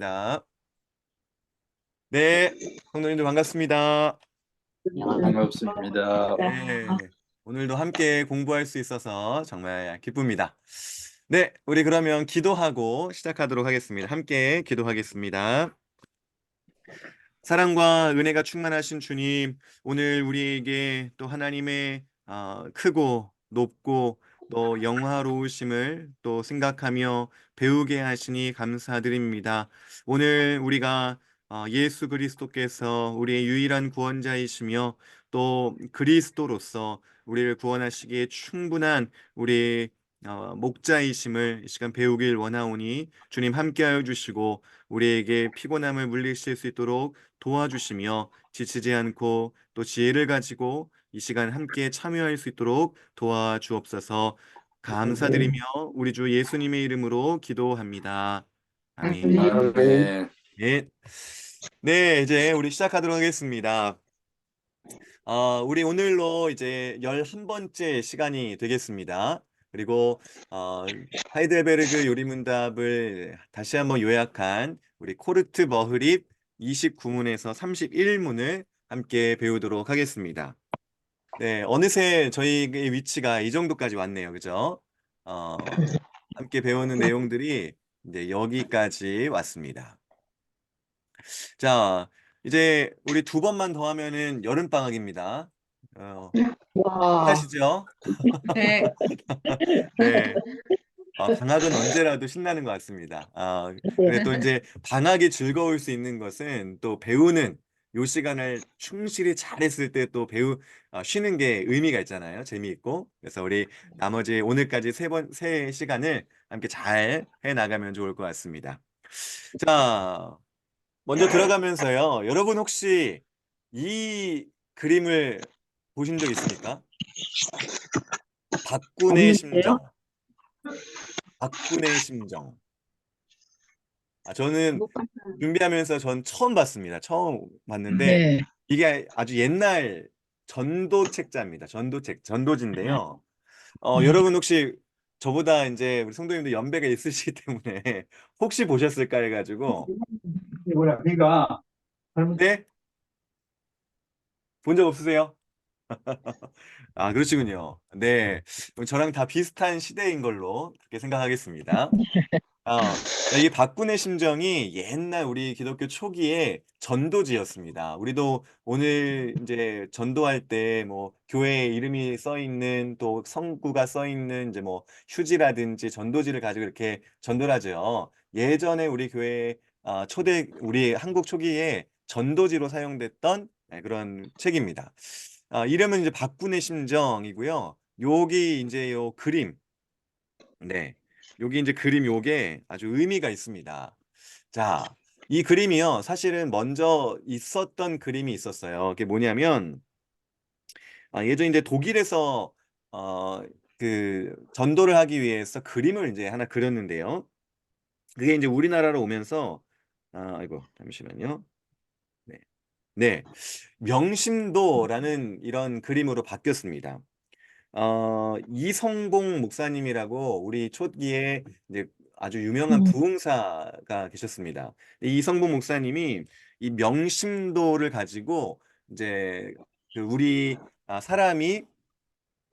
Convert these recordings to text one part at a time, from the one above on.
니다. 네, 성도님들 반갑습니다. 반갑습니다. 네, 오늘도 함께 공부할 수 있어서 정말 기쁩니다. 네, 우리 그러면 기도하고 시작하도록 하겠습니다. 함께 기도하겠습니다. 사랑과 은혜가 충만하신 주님, 오늘 우리에게 또 하나님의 크고 높고 또 영화로우심을 또 생각하며 배우게 하시니 감사드립니다. 오늘 우리가 예수 그리스도께서 우리의 유일한 구원자이시며 또 그리스도로서 우리를 구원하시기에 충분한 우리 목자이심을 이 시간 배우길 원하오니 주님 함께하여 주시고 우리에게 피곤함을 물리칠 수 있도록 도와주시며 지치지 않고 또 지혜를 가지고 이 시간 함께 참여할 수 있도록 도와주옵소서. 감사드리며 우리 주 예수님의 이름으로 기도합니다. 아멘. 아멘. 네. 네, 이제 우리 시작하도록 하겠습니다. 우리 오늘로 이제 11번째 시간이 되겠습니다. 그리고 하이델베르그 요리문답을 다시 한번 요약한 우리 코르트 머흐립 29문에서 31문을 함께 배우도록 하겠습니다. 네, 어느새 저희의 위치가 이 정도까지 왔네요. 그죠? 함께 배우는 내용들이 이제 여기까지 왔습니다. 자, 이제 우리 두 번만 더 하면은 여름방학입니다. 와, 신나시죠? 네, 네. 방학은 언제라도 신나는 것 같습니다. 근데 또 네, 이제 방학이 즐거울 수 있는 것은 또 배우는 요 시간을 충실히 잘했을 때 또 쉬는 게 의미가 있잖아요. 재미있고. 그래서 우리 나머지 오늘까지 세 시간을 함께 잘 해 나가면 좋을 것 같습니다. 자, 먼저 들어가면서요. 여러분 혹시 이 그림을 보신 적 있습니까? 박군의 없는데요? 심정. 박군의 심정. 저는 못 봤어요. 준비하면서 전 처음 봤습니다. 처음 봤는데 네, 이게 아주 옛날 전도 책자입니다. 전도지인데요. 네. 여러분 혹시 저보다 이제 우리 성도님도 연배가 있으시기 때문에 혹시 보셨을까 해가지고 이게 뭐야? 그러니까 네? 본 적 없으세요? 그러시군요. 네. 그럼 저랑 다 비슷한 시대인 걸로 그렇게 생각하겠습니다. 이게 박군의 심정이 옛날 우리 기독교 초기에 전도지였습니다. 우리도 오늘 이제 전도할 때 뭐 교회에 이름이 써 있는 또 성구가 써 있는 이제 뭐 휴지라든지 전도지를 가지고 이렇게 전도를 하죠. 예전에 우리 교회 우리 한국 초기에 전도지로 사용됐던 그런 책입니다. 이름은 이제 박군의 심정이고요. 여기 이제 요 그림 네. 여기 이제 그림 요게 아주 의미가 있습니다. 자, 이 그림이요. 사실은 먼저 있었던 그림이 있었어요. 그게 뭐냐면, 예전에 이제 독일에서, 그 전도를 하기 위해서 그림을 이제 하나 그렸는데요. 그게 이제 우리나라로 오면서, 아이고, 잠시만요. 네. 네. 명심도라는 이런 그림으로 바뀌었습니다. 이성봉 목사님이라고 우리 초기에 이제 아주 유명한 음, 부흥사가 계셨습니다. 이 이성봉 목사님이 이 명심도를 가지고 이제 그 우리 사람이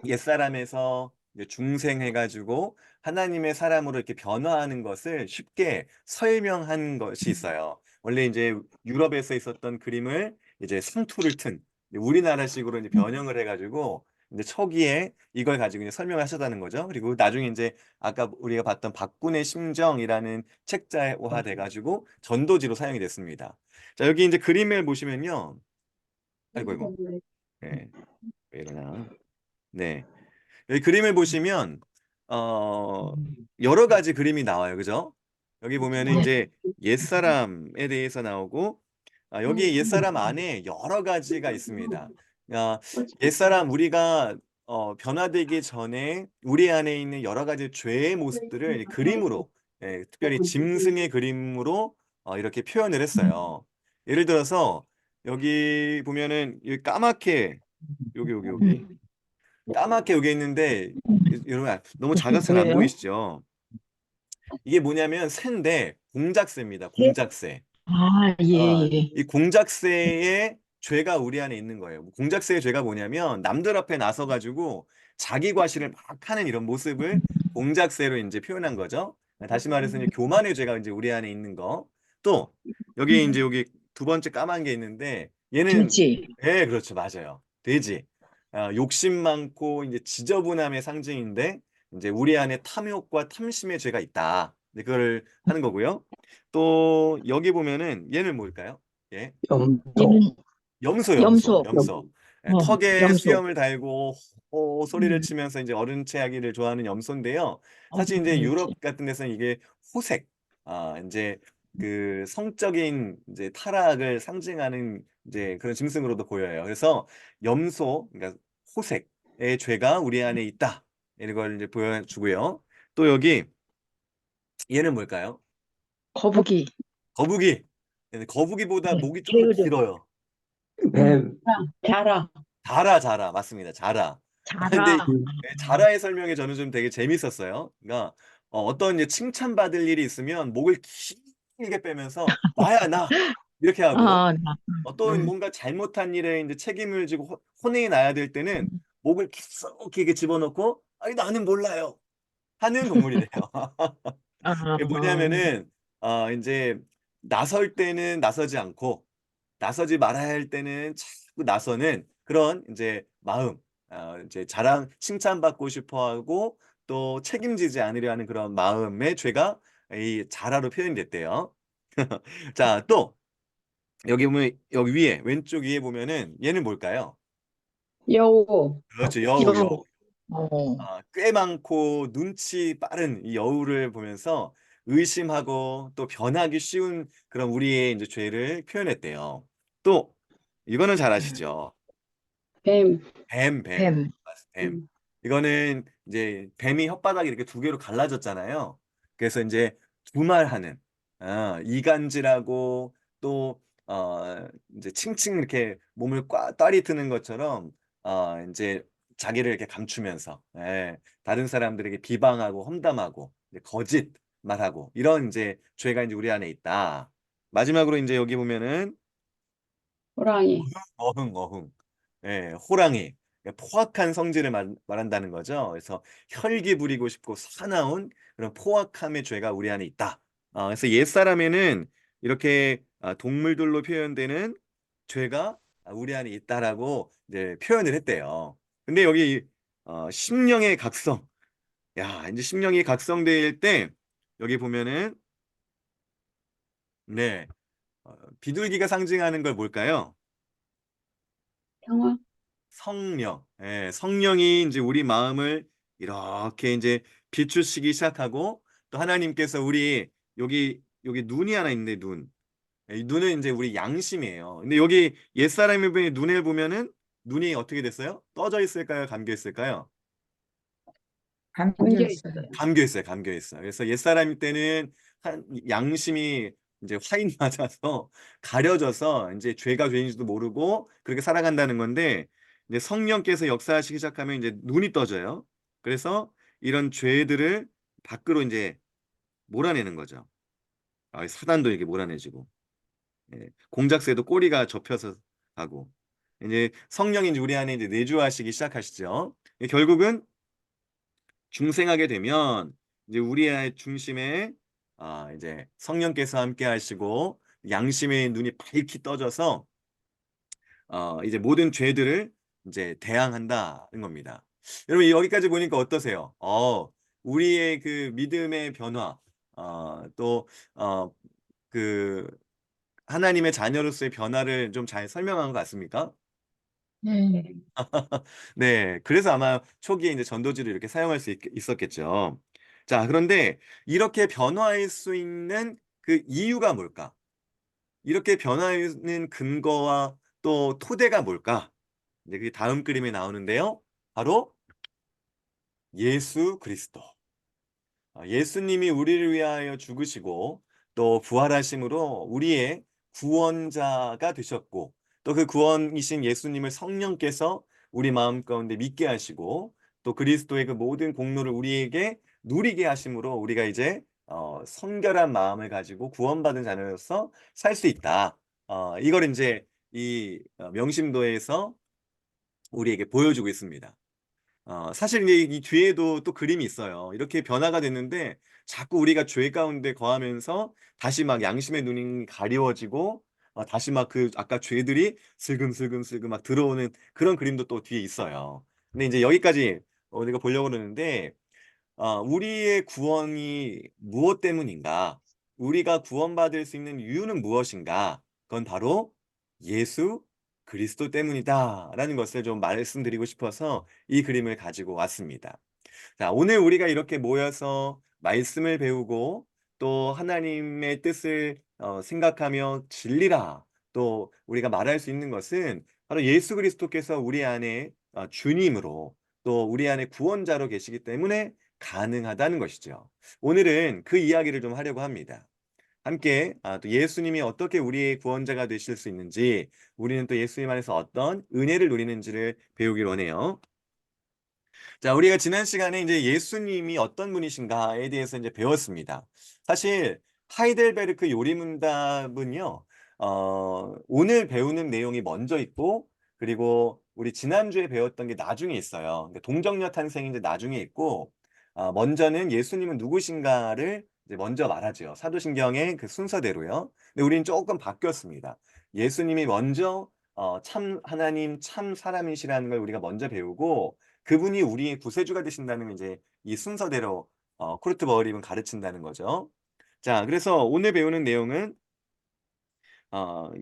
옛사람에서 이제 중생해가지고 하나님의 사람으로 이렇게 변화하는 것을 쉽게 설명한 것이 있어요. 원래 이제 유럽에서 있었던 그림을 이제 상투를 튼 우리나라식으로 이제 변형을 해가지고 이제 초기에 이걸 가지고 이제 설명을 하셨다는 거죠. 그리고 나중에 이제 아까 우리가 봤던 박군의 심정이라는 책자화 돼가지고 전도지로 사용이 됐습니다. 자, 여기 이제 그림을 보시면요. 아이고, 아이고. 네, 왜 이러나. 네. 여기 그림을 보시면 어 여러 가지 그림이 나와요. 그죠? 여기 보면은 네. 이제 옛사람에 대해서 나오고 여기 옛사람 안에 여러 가지가 있습니다. 아, 옛사람 우리가 변화되기 전에 우리 안에 있는 여러 가지 죄의 모습들을 이 그림으로 특별히 짐승의 그림으로 이렇게 표현을 했어요. 예를 들어서 여기 보면은 여기 까맣게 여기 까맣게 여기 있는데 여러분 너무 작아서 잘 안 보여요? 보이시죠? 이게 뭐냐면 새인데 공작새입니다. 예? 공작새. 아, 예, 예. 이 공작새의 죄가 우리 안에 있는 거예요. 공작새의 죄가 뭐냐면 남들 앞에 나서가지고 자기 과시를 막 하는 이런 모습을 공작새로 이제 표현한 거죠. 다시 말해서 이제 교만의 죄가 이제 우리 안에 있는 거. 또 여기 두 번째 까만 게 있는데 얘는 돼지. 예, 그렇죠. 맞아요. 돼지. 욕심 많고 이제 지저분함의 상징인데 이제 우리 안에 탐욕과 탐심의 죄가 있다. 네, 그걸 하는 거고요. 또 여기 보면은 얘는 뭘까요? 예, 염소, 얘는 염소, 염소. 염소. 예, 턱에 염소. 수염을 달고 소리를 치면서 이제 어른 체하기를 좋아하는 염소인데요. 사실 이제 그렇지. 유럽 같은 데서는 이게 호색, 이제 그 성적인 이제 타락을 상징하는 이제 그런 짐승으로도 보여요. 그래서 염소, 그러니까 호색의 죄가 우리 안에 있다. 이런 걸 이제 보여주고요. 또 여기 얘는 뭘까요? 거북이. 거북이. 거북이보다 네, 목이 좀 더 게으름. 길어요. 뱀, 자라. 자라, 맞습니다. 자라. 근데 자라. 자라의 설명이 저는 좀 되게 재밌었어요. 그러니까 어떤 이제 칭찬받을 일이 있으면 목을 길게 빼면서 나야 나 이렇게 하고 나. 어떤 뭔가 잘못한 일에 이제 책임을 지고 혼이 나야 될 때는 목을 계속 길게 집어넣고 아니 나는 몰라요 하는 동물이래요. 아, 이게 뭐냐면은 이제 나설 때는 나서지 않고 나서지 말아야 할 때는 자꾸 나서는 그런 이제 마음, 이제 자랑 칭찬받고 싶어하고 또 책임지지 않으려 하는 그런 마음의 죄가 이 자라로 표현됐대요. 자, 또 여기 보면 여기 위에 왼쪽 위에 보면은 얘는 뭘까요? 여우. 그렇죠, 여우. 여우. 어. 꽤 많고 눈치 빠른 이 여우를 보면서 의심하고 또 변하기 쉬운 그런 우리의 이제 죄를 표현했대요. 또 이거는 잘 아시죠? 뱀. 뱀. 뱀. 뱀. 이거는 이제 뱀이 혓바닥이 이렇게 두 개로 갈라졌잖아요. 그래서 이제 두말하는 이간질하고 또 이제 칭칭 이렇게 몸을 따리 트는 것처럼 이제 자기를 이렇게 감추면서 다른 사람들에게 비방하고 험담하고 이제 거짓 말하고 이런 이제 죄가 이제 우리 안에 있다. 마지막으로 이제 여기 보면은 호랑이. 어흥. 예, 호랑이. 포악한 성질을 말한다는 거죠. 그래서 혈기 부리고 싶고 사나운 그런 포악함의 죄가 우리 안에 있다. 그래서 옛사람에는 이렇게 동물들로 표현되는 죄가 우리 안에 있다라고 이제 표현을 했대요. 근데 여기 심령의 각성. 야, 이제 심령이 각성될 때 여기 보면은 네, 비둘기가 상징하는 걸 뭘까요? 평화. 성령, 성령이 이제 우리 마음을 이렇게 이제 비추시기 시작하고 또 하나님께서 우리 여기 눈이 하나 있는데 눈. 이 눈은 이제 우리 양심이에요. 근데 여기 옛사람의 눈을 보면은 눈이 어떻게 됐어요? 떠져 있을까요? 감겨 있을까요? 담겨 있어요. 감겨 있어요. 그래서 옛사람 때는 양심이 이제 화인 맞아서 가려져서 이제 죄가 죄인지도 모르고 그렇게 살아간다는 건데 이제 성령께서 역사하시기 시작하면 이제 눈이 떠져요. 그래서 이런 죄들을 밖으로 이제 몰아내는 거죠. 사단도 이렇게 몰아내지고 공작새도 꼬리가 접혀서 가고 이제 성령이 이제 우리 안에 이제 내주하시기 시작하시죠. 결국은 중생하게 되면 이제 우리의 중심에 이제 성령께서 함께 하시고 양심의 눈이 밝히 떠져서 이제 모든 죄들을 이제 대항한다는 겁니다. 여러분 여기까지 보니까 어떠세요? 우리의 그 믿음의 변화, 또 그 하나님의 자녀로서의 변화를 좀 잘 설명한 것 같습니까? 네. 네, 그래서 아마 초기에 이제 전도지를 이렇게 사용할 수 있었겠죠. 자, 그런데 이렇게 변화할 수 있는 그 이유가 뭘까? 이렇게 변화하는 근거와 또 토대가 뭘까? 이제 그게 다음 그림에 나오는데요. 바로 예수 그리스도. 예수님이 우리를 위하여 죽으시고 또 부활하심으로 우리의 구원자가 되셨고 또 그 구원이신 예수님을 성령께서 우리 마음 가운데 믿게 하시고 또 그리스도의 그 모든 공로를 우리에게 누리게 하심으로 우리가 이제 성결한 마음을 가지고 구원받은 자녀로서 살 수 있다. 이걸 이제 이 명심도에서 우리에게 보여주고 있습니다. 사실 이제 이 뒤에도 또 그림이 있어요. 이렇게 변화가 됐는데 자꾸 우리가 죄 가운데 거하면서 다시 막 양심의 눈이 가리워지고 다시 막 그 아까 죄들이 슬금슬금슬금 막 들어오는 그런 그림도 또 뒤에 있어요. 근데 이제 여기까지 우리가 보려고 그러는데 우리의 구원이 무엇 때문인가? 우리가 구원받을 수 있는 이유는 무엇인가? 그건 바로 예수 그리스도 때문이다라는 것을 좀 말씀드리고 싶어서 이 그림을 가지고 왔습니다. 자, 오늘 우리가 이렇게 모여서 말씀을 배우고 또 하나님의 뜻을 생각하며 진리라 또 우리가 말할 수 있는 것은 바로 예수 그리스도께서 우리 안에 주님으로 또 우리 안에 구원자로 계시기 때문에 가능하다는 것이죠. 오늘은 그 이야기를 좀 하려고 합니다. 함께 또 예수님이 어떻게 우리의 구원자가 되실 수 있는지 우리는 또 예수님 안에서 어떤 은혜를 누리는지를 배우길 원해요. 자, 우리가 지난 시간에 이제 예수님이 어떤 분이신가에 대해서 이제 배웠습니다. 사실 하이델베르크 요리문답은요, 오늘 배우는 내용이 먼저 있고, 그리고 우리 지난주에 배웠던 게 나중에 있어요. 그러니까 동정녀 탄생이 이제 나중에 있고, 먼저는 예수님은 누구신가를 이제 먼저 말하죠. 사도신경의 그 순서대로요. 근데 우리는 조금 바뀌었습니다. 예수님이 먼저 참 하나님, 참 사람이시라는 걸 우리가 먼저 배우고, 그분이 우리의 구세주가 되신다는 이제 이 순서대로 쿠르트 버그립은 가르친다는 거죠. 자, 그래서 오늘 배우는 내용은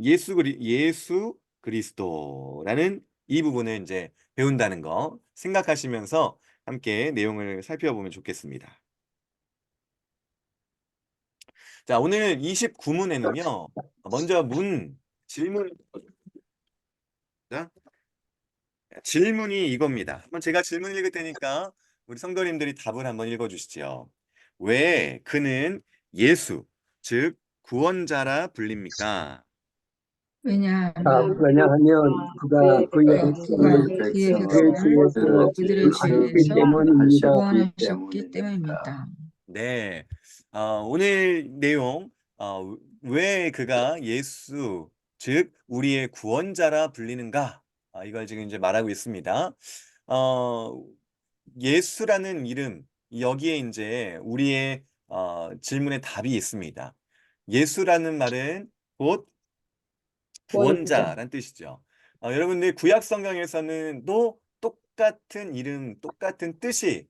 예수 그리스도라는 이 부분을 이제 배운다는 거 생각하시면서 함께 내용을 살펴보면 좋겠습니다. 자, 오늘 29문에는요. 먼저 질문, 자, 질문이 이겁니다. 한번 제가 질문 읽을 테니까 우리 성도님들이 답을 한번 읽어주시죠. 왜 그는 예수, 즉 구원자라 불립니까? 왜냐하면 왜냐하면 그가 그의 그가 백성을 그의 그의 백성을 죄에서 그들의 구하셨기 죄에서 때문입니다. 구원하셨기 때문입니다. 네, 오늘 내용 왜 그가 예수, 즉 우리의 구원자라 불리는가? 이걸 지금 이제 말하고 있습니다. 어, 예수라는 이름 여기에 이제 우리의 질문에 답이 있습니다. 예수라는 말은 곧 구원자. 구원자란 뜻이죠. 여러분들 구약 성경에서는 또 똑같은 이름, 똑같은 뜻이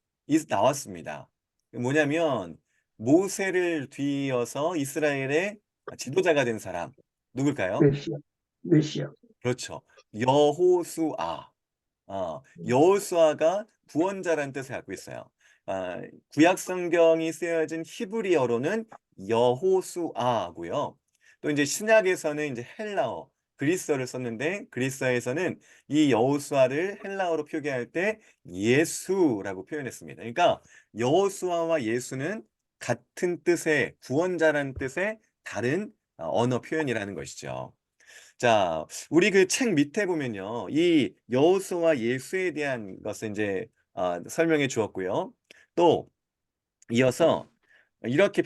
나왔습니다. 뭐냐면 모세를 뒤이어서 이스라엘의 지도자가 된 사람 누굴까요? 메시아, 메시아. 그렇죠. 여호수아. 여호수아가 구원자라는 뜻을 갖고 있어요. 구약 성경이 쓰여진 히브리어로는 여호수아고요. 또 이제 신약에서는 이제 헬라어, 그리스어를 썼는데 그리스어에서는 이 여호수아를 헬라어로 표기할 때 예수라고 표현했습니다. 그러니까 여호수아와 예수는 같은 뜻의 구원자라는 뜻의 다른 언어 표현이라는 것이죠. 자, 우리 그 책 밑에 보면요. 이 여호수아와 예수에 대한 것을 이제 설명해 주었고요. 또 이어서 이렇게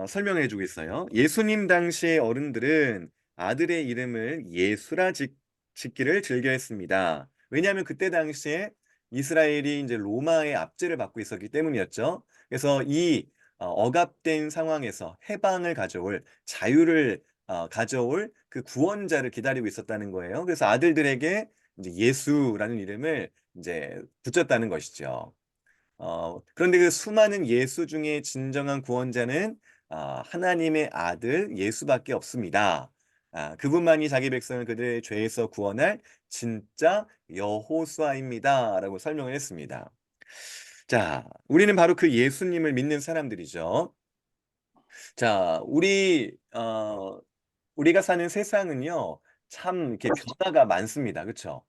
설명해 주고 있어요. 예수님 당시의 어른들은 아들의 이름을 예수라 짓기를 즐겨했습니다. 왜냐하면 그때 당시에 이스라엘이 이제 로마의 압제를 받고 있었기 때문이었죠. 그래서 이 억압된 상황에서 해방을 가져올 자유를 가져올 그 구원자를 기다리고 있었다는 거예요. 그래서 아들들에게 이제 예수라는 이름을 이제 붙였다는 것이죠. 그런데 그 수많은 예수 중에 진정한 구원자는 하나님의 아들 예수밖에 없습니다. 그분만이 자기 백성을 그들의 죄에서 구원할 진짜 여호수아입니다. 라고 설명을 했습니다. 자, 우리는 바로 그 예수님을 믿는 사람들이죠. 자, 우리가 사는 세상은요, 참 이렇게 변화가 많습니다. 그렇죠?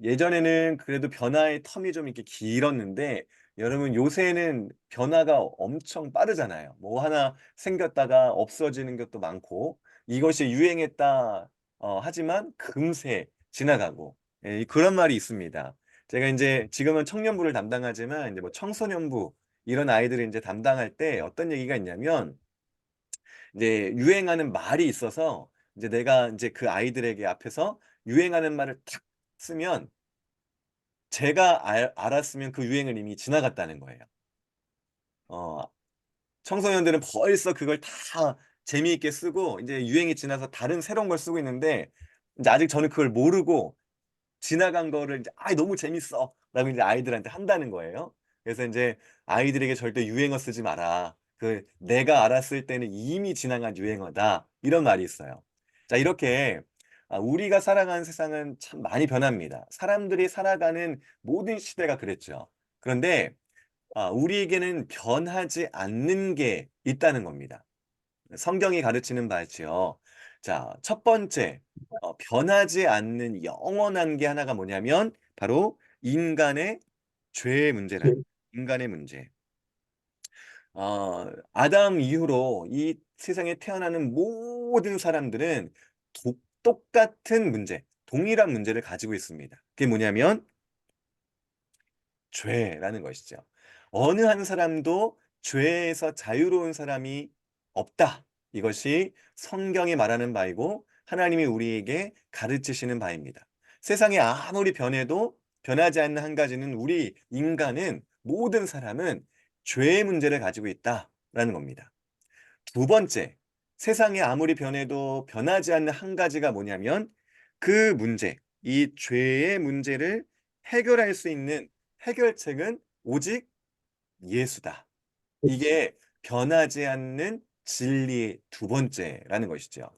예전에는 그래도 변화의 텀이 좀 이렇게 길었는데, 여러분 요새는 변화가 엄청 빠르잖아요. 뭐 하나 생겼다가 없어지는 것도 많고, 이것이 유행했다, 하지만 금세 지나가고, 그런 말이 있습니다. 제가 이제 지금은 청년부를 담당하지만, 이제 뭐 청소년부, 이런 아이들을 이제 담당할 때 어떤 얘기가 있냐면 이제 유행하는 말이 있어서 이제 내가 이제 그 아이들에게 앞에서 유행하는 말을 탁 쓰면 제가 알았으면 그 유행은 이미 지나갔다는 거예요. 어, 청소년들은 벌써 그걸 다 재미있게 쓰고 이제 유행이 지나서 다른 새로운 걸 쓰고 있는데 이제 아직 저는 그걸 모르고 지나간 거를 이제 너무 재밌어 라고 이제 아이들한테 한다는 거예요. 그래서 이제 아이들에게 절대 유행어 쓰지 마라. 그 내가 알았을 때는 이미 지나간 유행어다. 이런 말이 있어요. 자, 이렇게 우리가 살아가는 세상은 참 많이 변합니다. 사람들이 살아가는 모든 시대가 그랬죠. 그런데 우리에게는 변하지 않는 게 있다는 겁니다. 성경이 가르치는 바지요. 자, 첫 번째, 변하지 않는 영원한 게 하나가 뭐냐면 바로 인간의 죄의 문제라는 네. 인간의 문제. 아담 이후로 이 세상에 태어나는 모든 사람들은 똑같은 문제, 동일한 문제를 가지고 있습니다. 그게 뭐냐면 죄라는 것이죠. 어느 한 사람도 죄에서 자유로운 사람이 없다. 이것이 성경이 말하는 바이고 하나님이 우리에게 가르치시는 바입니다. 세상이 아무리 변해도 변하지 않는 한 가지는 우리 인간은 모든 사람은 죄의 문제를 가지고 있다라는 겁니다. 두 번째, 세상이 아무리 변해도 변하지 않는 한 가지가 뭐냐면 그 문제, 이 죄의 문제를 해결할 수 있는 해결책은 오직 예수다. 이게 변하지 않는 진리의 두 번째라는 것이죠.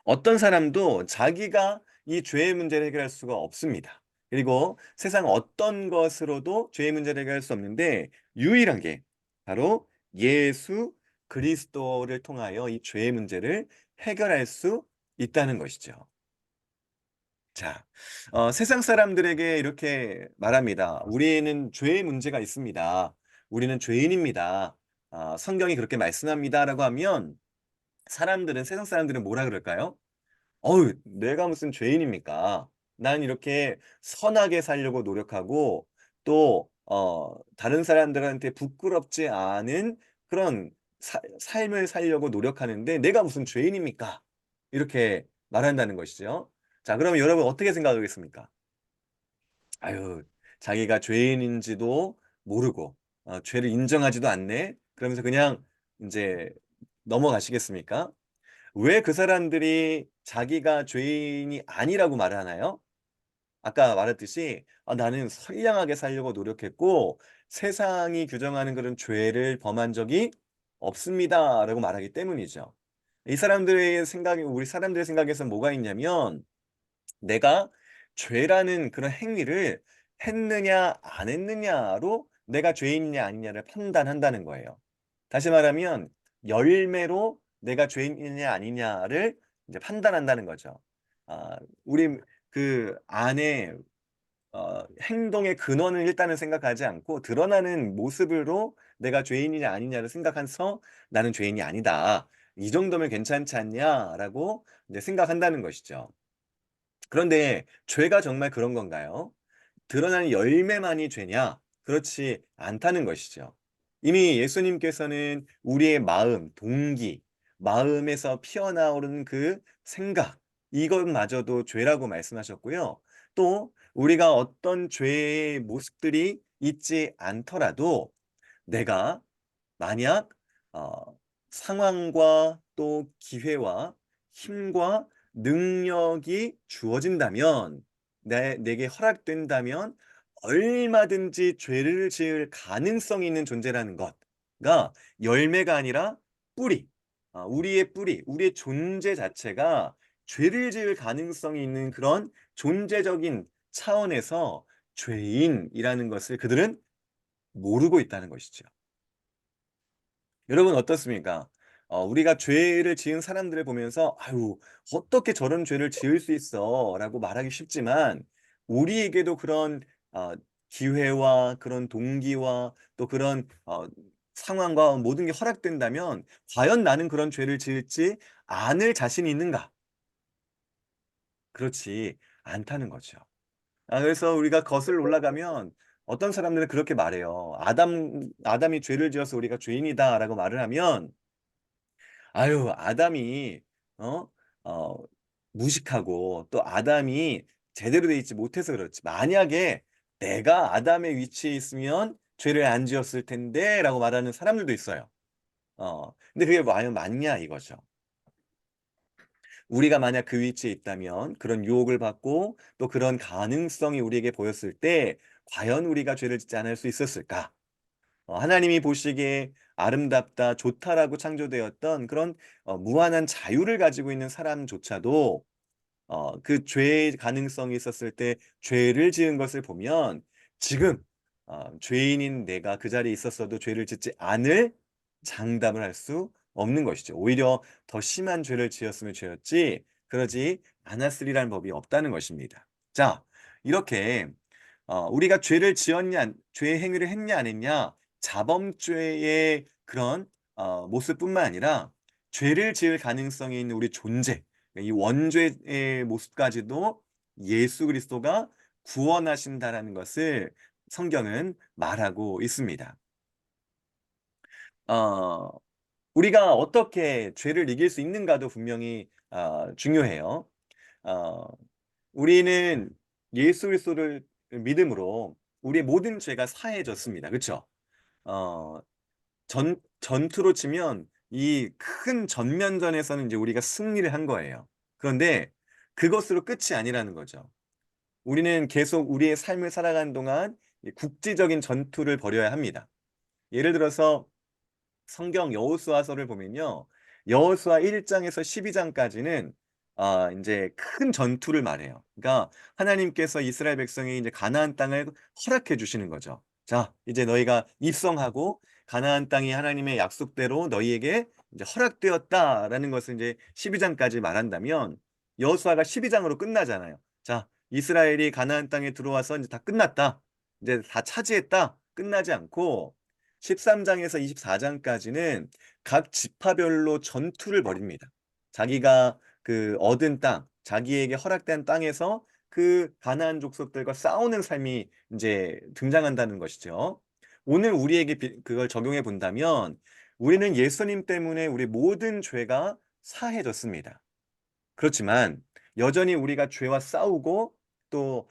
어떤 사람도 자기가 이 죄의 문제를 해결할 수가 없습니다. 그리고 세상 어떤 것으로도 죄의 문제를 해결할 수 없는데 유일한 게 바로 예수 그리스도를 통하여 이 죄의 문제를 해결할 수 있다는 것이죠. 자, 세상 사람들에게 이렇게 말합니다. 우리는 죄의 문제가 있습니다. 우리는 죄인입니다. 성경이 그렇게 말씀합니다라고 하면 세상 사람들은 뭐라 그럴까요? 어우, 내가 무슨 죄인입니까? 난 이렇게 선하게 살려고 노력하고 또 다른 사람들한테 부끄럽지 않은 그런 삶을 살려고 노력하는데 내가 무슨 죄인입니까? 이렇게 말한다는 것이죠. 자, 그러면 여러분 어떻게 생각하겠습니까? 아유, 자기가 죄인인지도 모르고 죄를 인정하지도 않네. 그러면서 그냥 이제 넘어가시겠습니까? 왜 그 사람들이 자기가 죄인이 아니라고 말하나요? 아까 말했듯이 나는 선량하게 살려고 노력했고 세상이 규정하는 그런 죄를 범한 적이 없습니다라고 말하기 때문이죠. 이 사람들의 생각이 우리 사람들의 생각에서 뭐가 있냐면 내가 죄라는 그런 행위를 했느냐 안 했느냐로 내가 죄인이냐 아니냐를 판단한다는 거예요. 다시 말하면 열매로 내가 죄인이냐 아니냐를 이제 판단한다는 거죠. 우리 그 안에 행동의 근원을 일단은 생각하지 않고 드러나는 모습으로 내가 죄인이냐 아니냐를 생각해서 나는 죄인이 아니다. 이 정도면 괜찮지 않냐라고 이제 생각한다는 것이죠. 그런데 죄가 정말 그런 건가요? 드러나는 열매만이 죄냐? 그렇지 않다는 것이죠. 이미 예수님께서는 우리의 마음, 동기, 마음에서 피어나오는 그 생각, 이것마저도 죄라고 말씀하셨고요. 또 우리가 어떤 죄의 모습들이 있지 않더라도 내가 만약 상황과 또 기회와 힘과 능력이 주어진다면 내게 허락된다면 얼마든지 죄를 지을 가능성이 있는 존재라는 것가 열매가 아니라 뿌리, 우리의 뿌리, 우리의 존재 자체가 죄를 지을 가능성이 있는 그런 존재적인 차원에서 죄인이라는 것을 그들은 모르고 있다는 것이죠. 여러분 어떻습니까? 우리가 죄를 지은 사람들을 보면서 아유, 어떻게 저런 죄를 지을 수 있어? 라고 말하기 쉽지만 우리에게도 그런 기회와 그런 동기와 또 그런 상황과 모든 게 허락된다면 과연 나는 그런 죄를 지을지 않을 자신이 있는가? 그렇지 않다는 거죠. 그래서 우리가 거슬러 올라가면 어떤 사람들은 그렇게 말해요. 아담이 죄를 지어서 우리가 죄인이다라고 말을 하면, 아유, 아담이, 어, 어, 무식하고 또 아담이 제대로 돼 있지 못해서 그렇지. 만약에 내가 아담의 위치에 있으면 죄를 안 지었을 텐데라고 말하는 사람들도 있어요. 근데 그게 과연 맞냐 이거죠. 우리가 만약 그 위치에 있다면 그런 유혹을 받고 또 그런 가능성이 우리에게 보였을 때 과연 우리가 죄를 짓지 않을 수 있었을까? 하나님이 보시기에 아름답다, 좋다라고 창조되었던 그런 무한한 자유를 가지고 있는 사람조차도 그 죄의 가능성이 있었을 때 죄를 지은 것을 보면 지금 죄인인 내가 그 자리에 있었어도 죄를 짓지 않을 장담을 할 수 없는 것이죠. 오히려 더 심한 죄를 지었으면 죄였지 그러지 않았으리라는 법이 없다는 것입니다. 자, 이렇게 우리가 죄를 지었냐, 죄의 행위를 했냐 안 했냐, 자범죄의 그런 모습뿐만 아니라 죄를 지을 가능성이 있는 우리 존재, 이 원죄의 모습까지도 예수 그리스도가 구원하신다라는 것을 성경은 말하고 있습니다. 어, 우리가 어떻게 죄를 이길 수 있는가도 분명히 중요해요. 어, 우리는 예수 그리스도를 믿음으로 우리의 모든 죄가 사해졌습니다. 그렇죠? 어, 전투로 치면 이 큰 전면전에서는 이제 우리가 승리를 한 거예요. 그런데 그것으로 끝이 아니라는 거죠. 우리는 계속 우리의 삶을 살아가는 동안 이 국지적인 전투를 벌여야 합니다. 예를 들어서 성경 여호수아서를 보면요. 여호수아 1장에서 12장까지는 이제 큰 전투를 말해요. 그러니까 하나님께서 이스라엘 백성이 이제 가나안 땅을 허락해 주시는 거죠. 자, 이제 너희가 입성하고 가나안 땅이 하나님의 약속대로 너희에게 이제 허락되었다라는 것을 이제 12장까지 말한다면 여호수아가 12장으로 끝나잖아요. 자, 이스라엘이 가나안 땅에 들어와서 이제 다 끝났다. 이제 다 차지했다. 끝나지 않고 13장에서 24장까지는 각 지파별로 전투를 벌입니다. 자기가 그 얻은 땅, 자기에게 허락된 땅에서 그 가나안 족속들과 싸우는 삶이 이제 등장한다는 것이죠. 오늘 우리에게 그걸 적용해 본다면 우리는 예수님 때문에 우리 모든 죄가 사해졌습니다. 그렇지만 여전히 우리가 죄와 싸우고 또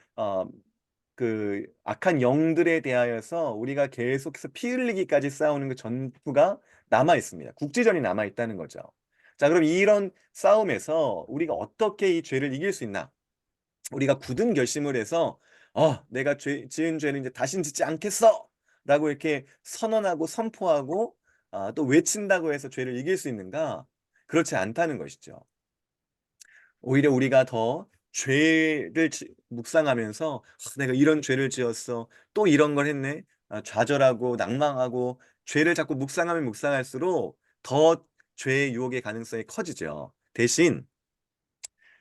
그 악한 영들에 대하여서 우리가 계속해서 피 흘리기까지 싸우는 그 전투가 남아 있습니다. 국지전이 남아 있다는 거죠. 자, 그럼 이런 싸움에서 우리가 어떻게 이 죄를 이길 수 있나? 우리가 굳은 결심을 해서 내가 지은 죄를 이제 다신 짓지 않겠어! 라고 이렇게 선언하고 선포하고 또 외친다고 해서 죄를 이길 수 있는가? 그렇지 않다는 것이죠. 오히려 우리가 더 죄를 묵상하면서 내가 이런 죄를 지었어. 또 이런 걸 했네. 좌절하고 낭망하고 죄를 자꾸 묵상하면 묵상할수록 더 죄의 유혹의 가능성이 커지죠. 대신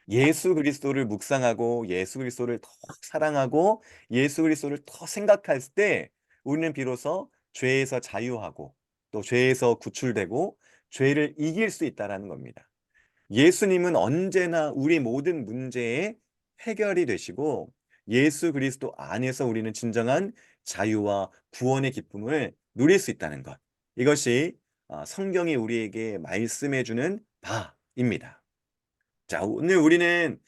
예수 그리스도를 묵상하고 예수 그리스도를 더 사랑하고 예수 그리스도를 더 생각할 때 우리는 비로소 죄에서 자유하고 또 죄에서 구출되고 죄를 이길 수 있다라는 겁니다. 예수님은 언제나 우리 모든 문제의 해결이 되시고 예수 그리스도 안에서 우리는 진정한 자유와 구원의 기쁨을 누릴 수 있다는 것. 이것이 성경이 우리에게 말씀해 주는 바입니다. 자, 오늘 우리는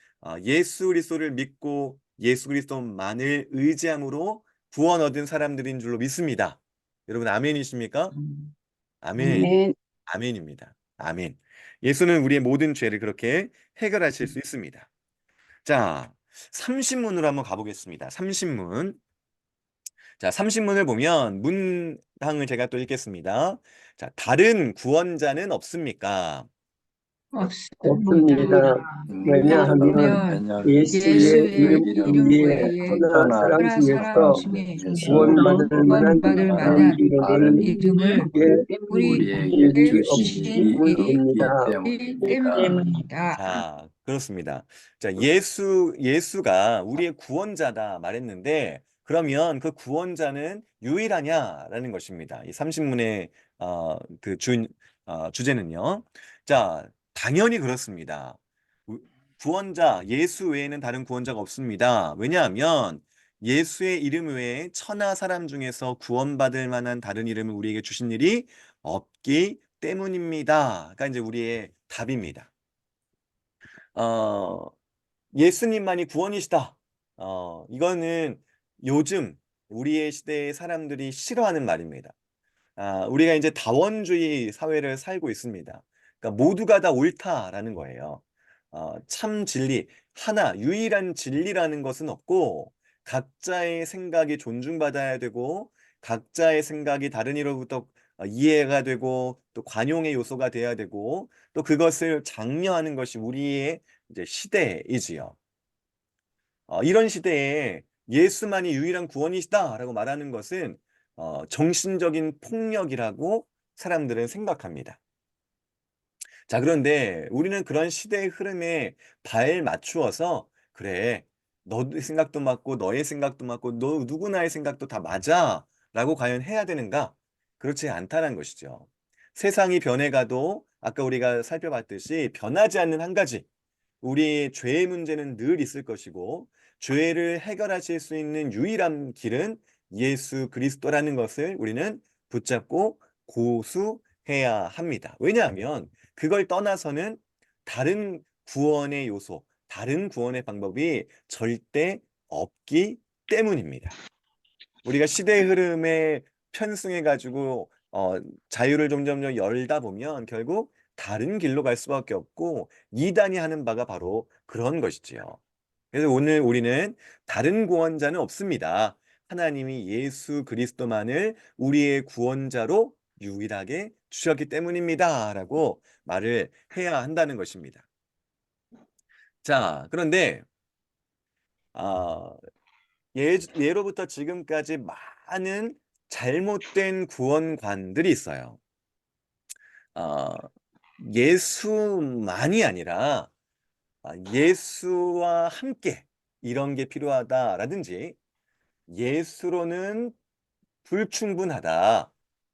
예수 그리스도를 믿고 예수 그리스도만을 의지함으로 구원 얻은 사람들인 줄로 믿습니다. 여러분 아멘이십니까? 아멘. 아멘. 아멘입니다. 아멘. 예수는 우리의 모든 죄를 그렇게 해결하실 수 있습니다. 자, 30문으로 한번 가보겠습니다. 30문. 자, 30문을 보면 문항을 제가 또 읽겠습니다. 자, 다른 구원자는 없습니까? 없습니다. 왜냐하면 예수의 이름 위에 떠나 사람 중에서 구원받을 만한 다른 이름을 우리에게 없기 때문입니다. 자, 그렇습니다. 자, 예수가 우리의 구원자다 말했는데, 그러면 그 구원자는 유일하냐라는 것입니다. 이 30문의 주제는요. 자, 당연히 그렇습니다. 구원자, 예수 외에는 다른 구원자가 없습니다. 왜냐하면 예수의 이름 외에 천하 사람 중에서 구원받을 만한 다른 이름을 우리에게 주신 일이 없기 때문입니다. 가 이제 우리의 답입니다. 어, 예수님만이 구원이시다. 이거는 요즘 우리의 시대의 사람들이 싫어하는 말입니다. 우리가 이제 다원주의 사회를 살고 있습니다. 그러니까 모두가 다 옳다라는 거예요. 참 진리, 하나, 유일한 진리라는 것은 없고, 각자의 생각이 존중받아야 되고, 각자의 생각이 다른 이로부터 이해가 되고, 또 관용의 요소가 돼야 되고, 또 그것을 장려하는 것이 우리의 이제 시대이지요. 이런 시대에 예수만이 유일한 구원이시다라고 말하는 것은 정신적인 폭력이라고 사람들은 생각합니다. 자, 그런데 우리는 그런 시대의 흐름에 발 맞추어서 그래, 너의 생각도 맞고 너의 생각도 맞고 너 누구나의 생각도 다 맞아 라고 과연 해야 되는가? 그렇지 않다는 것이죠. 세상이 변해가도 아까 우리가 살펴봤듯이 변하지 않는 한 가지, 우리의 죄의 문제는 늘 있을 것이고 죄를 해결하실 수 있는 유일한 길은 예수 그리스도라는 것을 우리는 붙잡고 고수해야 합니다. 왜냐하면 그걸 떠나서는 다른 구원의 요소, 다른 구원의 방법이 절대 없기 때문입니다. 우리가 시대의 흐름에 편승해가지고 자유를 점점 열다 보면 결국 다른 길로 갈 수밖에 없고 이단이 하는 바가 바로 그런 것이지요. 그래서 오늘 우리는 다른 구원자는 없습니다. 하나님이 예수 그리스도만을 우리의 구원자로 유일하게 주셨기 때문입니다. 라고 말을 해야 한다는 것입니다. 자, 그런데 아, 예로부터 지금까지 많은 잘못된 구원관들이 있어요. 어, 예수만이 아니라 예수와 함께 이런 게 필요하다라든지 예수로는 불충분하다.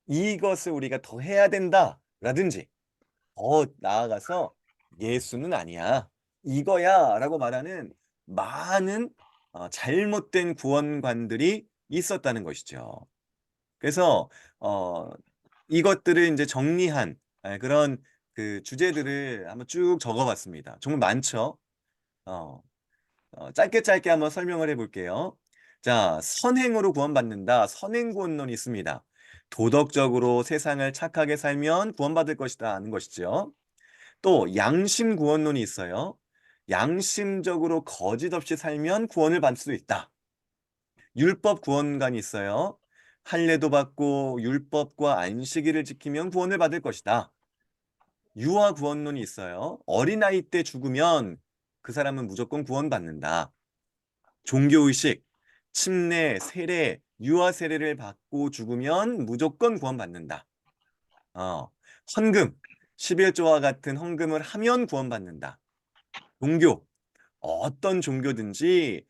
이것을 우리가 더 해야 된다라든지 더 나아가서 예수는 아니야. 이거야 라고 말하는 많은 잘못된 구원관들이 있었다는 것이죠. 그래서 어, 이것들을 이제 정리한 그런 그 주제들을 한번 쭉 적어봤습니다. 정말 많죠. 어, 짧게 짧게 한번 설명을 해볼게요. 자, 선행으로 구원받는다. 선행구원론이 있습니다. 도덕적으로 세상을 착하게 살면 구원받을 것이다 하는 것이죠. 또 양심구원론이 있어요. 양심적으로 거짓 없이 살면 구원을 받을 수 있다. 율법구원관이 있어요. 할례도 받고 율법과 안식일을 지키면 구원을 받을 것이다. 유아구원론이 있어요. 어린아이 때 죽으면 그 사람은 무조건 구원받는다. 종교의식, 침례, 세례, 유아 세례를 받고 죽으면 무조건 구원받는다. 어, 헌금, 11조와 같은 헌금을 하면 구원받는다. 종교, 어떤 종교든지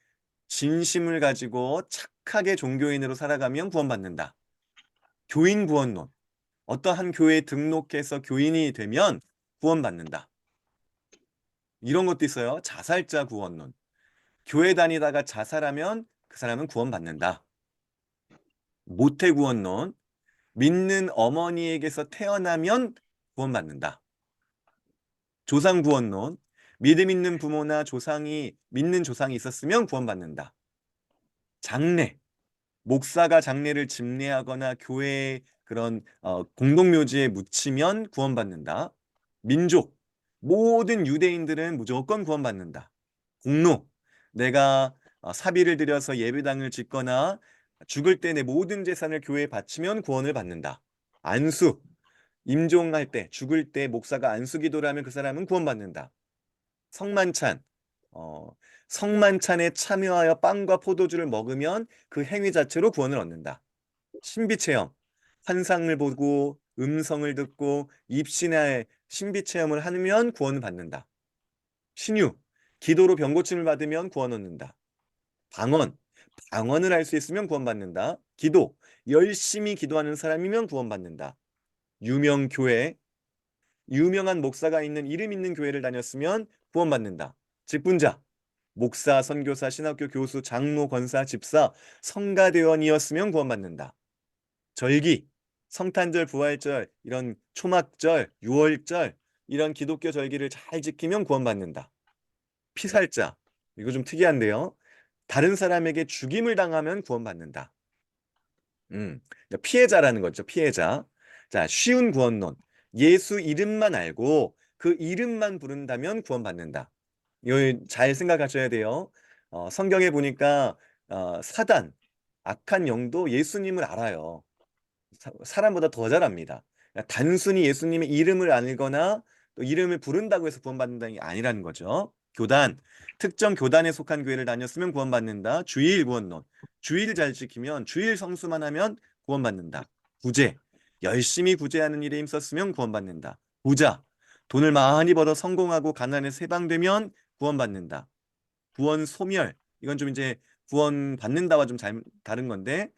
진심을 가지고 착하게 종교인으로 살아가면 구원받는다. 교인 구원론, 어떠한 교회에 등록해서 교인이 되면 구원받는다. 이런 것도 있어요. 자살자 구원론, 교회 다니다가 자살하면 그 사람은 구원받는다. 모태구원론, 믿는 어머니에게서 태어나면 구원받는다. 조상구원론, 믿음 있는 부모나 조상이 믿는 조상이 있었으면 구원받는다. 장례, 목사가 장례를 집례하거나 교회의 그런 공동묘지에 묻히면 구원받는다. 민족, 모든 유대인들은 무조건 구원받는다. 공로, 내가 사비를 들여서 예배당을 짓거나 죽을 때 내 모든 재산을 교회에 바치면 구원을 받는다. 안수, 임종할 때, 죽을 때 목사가 안수 기도를 하면 그 사람은 구원받는다. 성만찬, 어, 성만찬에 참여하여 빵과 포도주를 먹으면 그 행위 자체로 구원을 얻는다. 신비체험, 환상을 보고 음성을 듣고 입신의 신비체험을 하면 구원을 받는다. 신유, 기도로 병고침을 받으면 구원 얻는다. 방언, 방언을 할 수 있으면 구원받는다. 기도, 열심히 기도하는 사람이면 구원받는다. 유명 교회, 유명한 목사가 있는 이름 있는 교회를 다녔으면 구원받는다. 직분자, 목사, 선교사, 신학교 교수, 장로, 권사, 집사, 성가대원이었으면 구원받는다. 절기, 성탄절, 부활절, 이런 초막절, 유월절, 이런 기독교 절기를 잘 지키면 구원받는다. 피살자, 이거 좀 특이한데요. 다른 사람에게 죽임을 당하면 구원받는다. 그러니까 피해자라는 거죠. 피해자. 자, 쉬운 구원론. 예수 이름만 알고 그 이름만 부른다면 구원받는다. 이거 잘 생각하셔야 돼요. 성경에 보니까 사단, 악한 영도 예수님을 알아요. 사람보다 더 잘합니다. 그러니까 단순히 예수님의 이름을 알거나 또 이름을 부른다고 해서 구원받는다는 게 아니라는 거죠. 교단, 특정 교단에 속한 교회를 다녔으면 구원받는다. 주일 구원론. 주일 잘 지키면 주일 성수만 하면 구원받는다. 구제, 열심히 구제하는 일에 힘썼으면 구원받는다. 부자, 돈을 많이 벌어 성공하고 가난에서 해방되면 구원받는다. 구원 소멸, 이건 좀 이제 구원 받는다와 좀 다른 건데